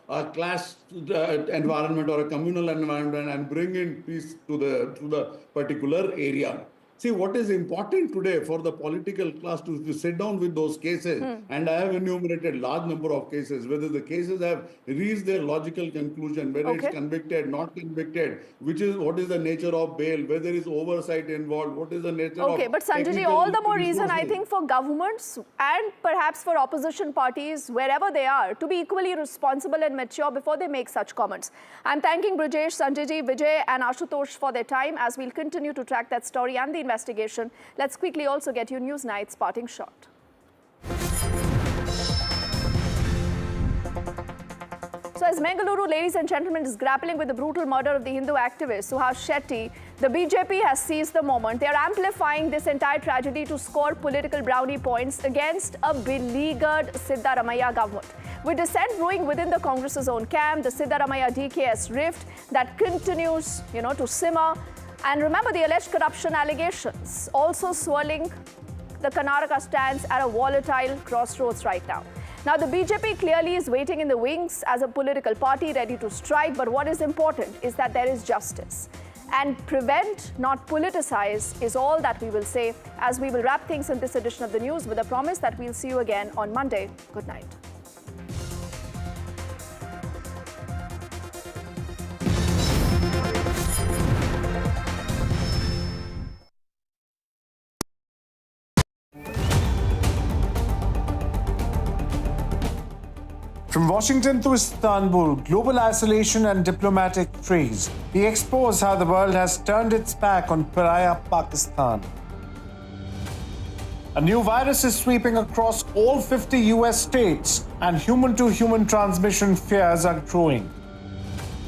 a class environment or a communal environment and bring in peace to the particular area. See, what is important today for the political class to sit down with those cases, and I have enumerated large number of cases, whether the cases have reached their logical conclusion, whether it's convicted, not convicted, what is the nature of bail, whether there is oversight involved, what is the nature of... Okay, but Sanjay ji, all the more reason, I think, for governments and perhaps for opposition parties, wherever they are, to be equally responsible and mature before they make such comments. I'm thanking Brijesh, Sanjay ji, Vijay and Ashutosh for their time as we'll continue to track that story and the investigation. Let's quickly also get you Newsnight's parting shot. So as Bengaluru, ladies and gentlemen, is grappling with the brutal murder of the Hindu activist Suhas Shetty, the BJP has seized the moment. They are amplifying this entire tragedy to score political brownie points against a beleaguered Siddaramaiah government. With dissent brewing within the Congress's own camp, the Siddaramaiah DKS rift that continues, to simmer. And remember the alleged corruption allegations also swirling the Karnataka stands at a volatile crossroads right now. Now, the BJP clearly is waiting in the wings as a political party ready to strike, but what is important is that there is justice. And prevent, not politicize, is all that we will say as we will wrap things in this edition of the news with a promise that we'll see you again on Monday. Good night. From Washington to Istanbul, global isolation and diplomatic trees, we expose how the world has turned its back on pariah Pakistan. A new virus is sweeping across all 50 US states, and human-to-human transmission fears are growing.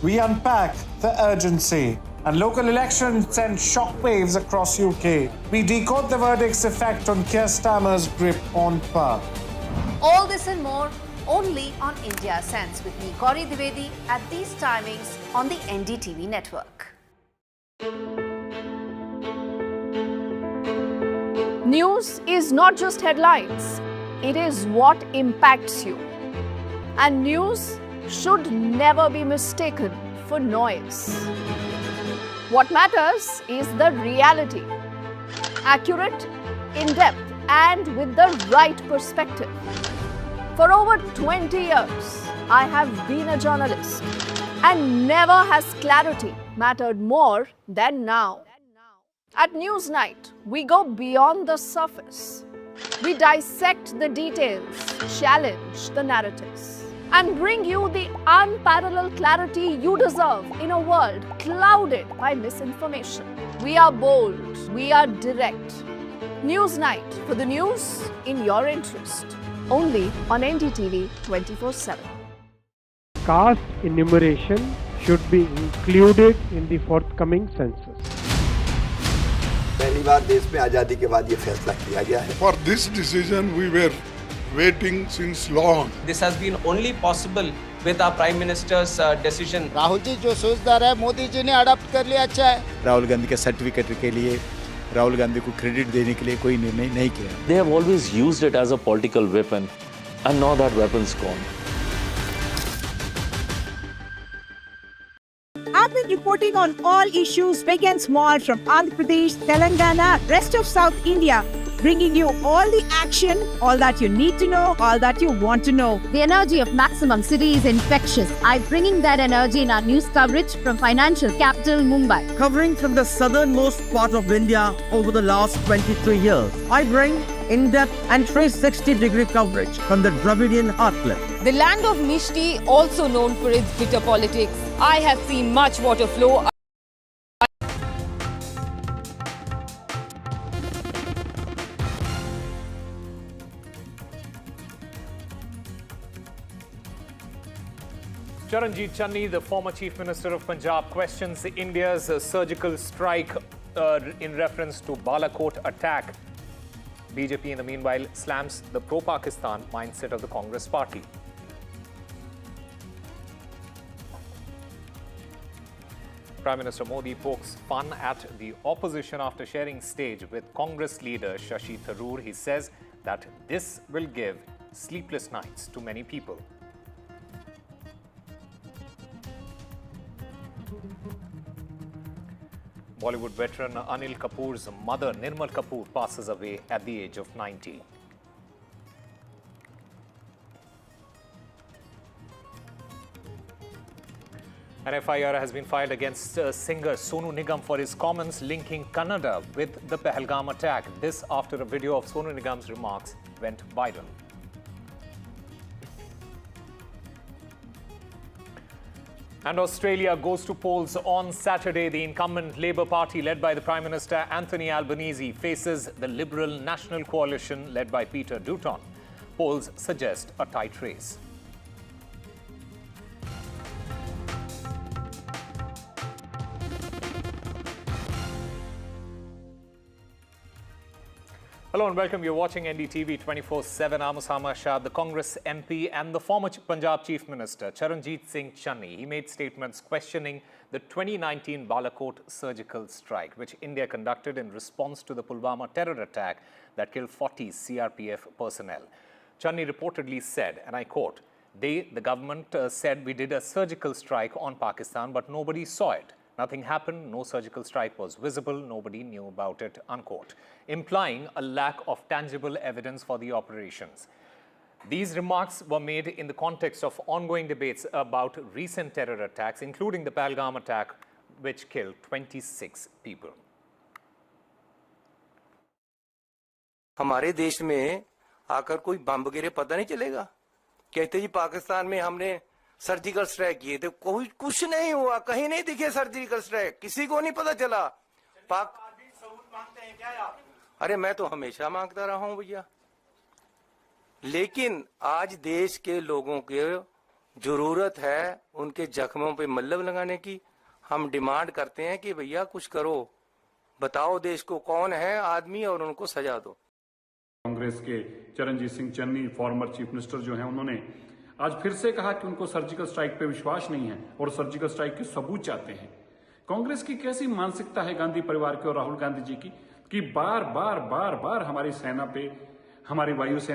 We unpack the urgency, and local elections send shockwaves across UK. We decode the verdict's effect on Keir Starmer's grip on power. All this and more only on India Sense with me, Gauri Dwivedi, at these timings on the NDTV network. News is not just headlines, it is what impacts you. And news should never be mistaken for noise. What matters is the reality. Accurate, in-depth, and with the right perspective. For over 20 years, I have been a journalist, and never has clarity mattered more than now. At Newsnight, we go beyond the surface. We dissect the details, challenge the narratives, and bring you the unparalleled clarity you deserve in a world clouded by misinformation. We are bold, we are direct. Newsnight, for the news in your interest. Only on NDTV 24/7. Caste enumeration should be included in the forthcoming census. पहली बार देश में आजादी के बाद ये फैसला किया गया है. For this decision we were waiting since long. This has been only possible with our Prime Minister's decision. Rahul ji जो सोचदार है मोदी जी ने अडॉप्ट कर लिया, अच्छा है. राहुल गांधी के सर्टिफिकेट के लिए राहुल गांधी को क्रेडिट देने के लिए कोई निर्णय नहीं किया. They have always used it as a political weapon, and now that weapon's gone. I've been reporting on all issues big and small from Andhra Pradesh, Telangana, rest of South India, bringing you all the action, all that you need to know, all that you want to know. The energy of Maximum City is infectious. I'm bringing that energy in our news coverage from financial capital Mumbai. Covering from the southernmost part of India over the last 23 years, I bring in-depth and 360-degree coverage from the Dravidian heartland. The land of Mishti, also known for its bitter politics. I have seen much water flow. Charanjit Channi, the former Chief Minister of Punjab, questions India's surgical strike in reference to Balakot attack. BJP, in the meanwhile, slams the pro-Pakistan mindset of the Congress party. Prime Minister Modi pokes fun at the opposition after sharing stage with Congress leader Shashi Tharoor. He says that this will give sleepless nights to many people. Bollywood veteran Anil Kapoor's mother, Nirmal Kapoor, passes away at the age of 90. An FIR has been filed against singer Sonu Nigam for his comments linking Kannada with the Pahalgam attack. This after a video of Sonu Nigam's remarks went viral. And Australia goes to polls on Saturday. The incumbent Labour Party, led by the Prime Minister Anthony Albanese, faces the Liberal National Coalition, led by Peter Dutton. Polls suggest a tight race. Hello and welcome. You're watching NDTV 24/7. I'm Osama Shah, the Congress MP and the former Punjab Chief Minister, Charanjit Singh Channi. He made statements questioning the 2019 Balakot surgical strike, which India conducted in response to the Pulwama terror attack that killed 40 CRPF personnel. Channi reportedly said, and I quote, the government said we did a surgical strike on Pakistan, but nobody saw it. Nothing happened, no surgical strike was visible, nobody knew about it, unquote, implying a lack of tangible evidence for the operations. These remarks were made in the context of ongoing debates about recent terror attacks, including the Pahalgam attack, which killed 26 people. हमारे देश में आकर कोई बम गिरे पता नहीं चलेगा। कहते जी पाकिस्तान में हमने सर्जिकल स्ट्राइक किए थे, कोई कुछ नहीं हुआ, कहीं नहीं दिखे सर्जिकल स्ट्राइक, किसी को नहीं पता चला। अरे मैं तो हमेशा मांगता रहा हूं भैया, लेकिन आज देश के लोगों के जरूरत है उनके जख्मों पे मल्लम लगाने की। हम डिमांड करते हैं कि भैया कुछ करो, बताओ देश को कौन है आदमी और उनको सजा दो। कांग्रेस के Charanjit Singh Channi, former chief minister जो हैं, उन्होंने आज फिर से कहा कि उनको सर्जिकल स्ट्राइक पे विश्वास नहीं है और सर्जिकल स्ट्राइक के सबूत चाहते हैं। कांग्रेस की कैसी मानसिकता है गांधी परिवार की और राहुल गांधी जी की कि बार बार हमारी सेना पे, हमारी वायुसेना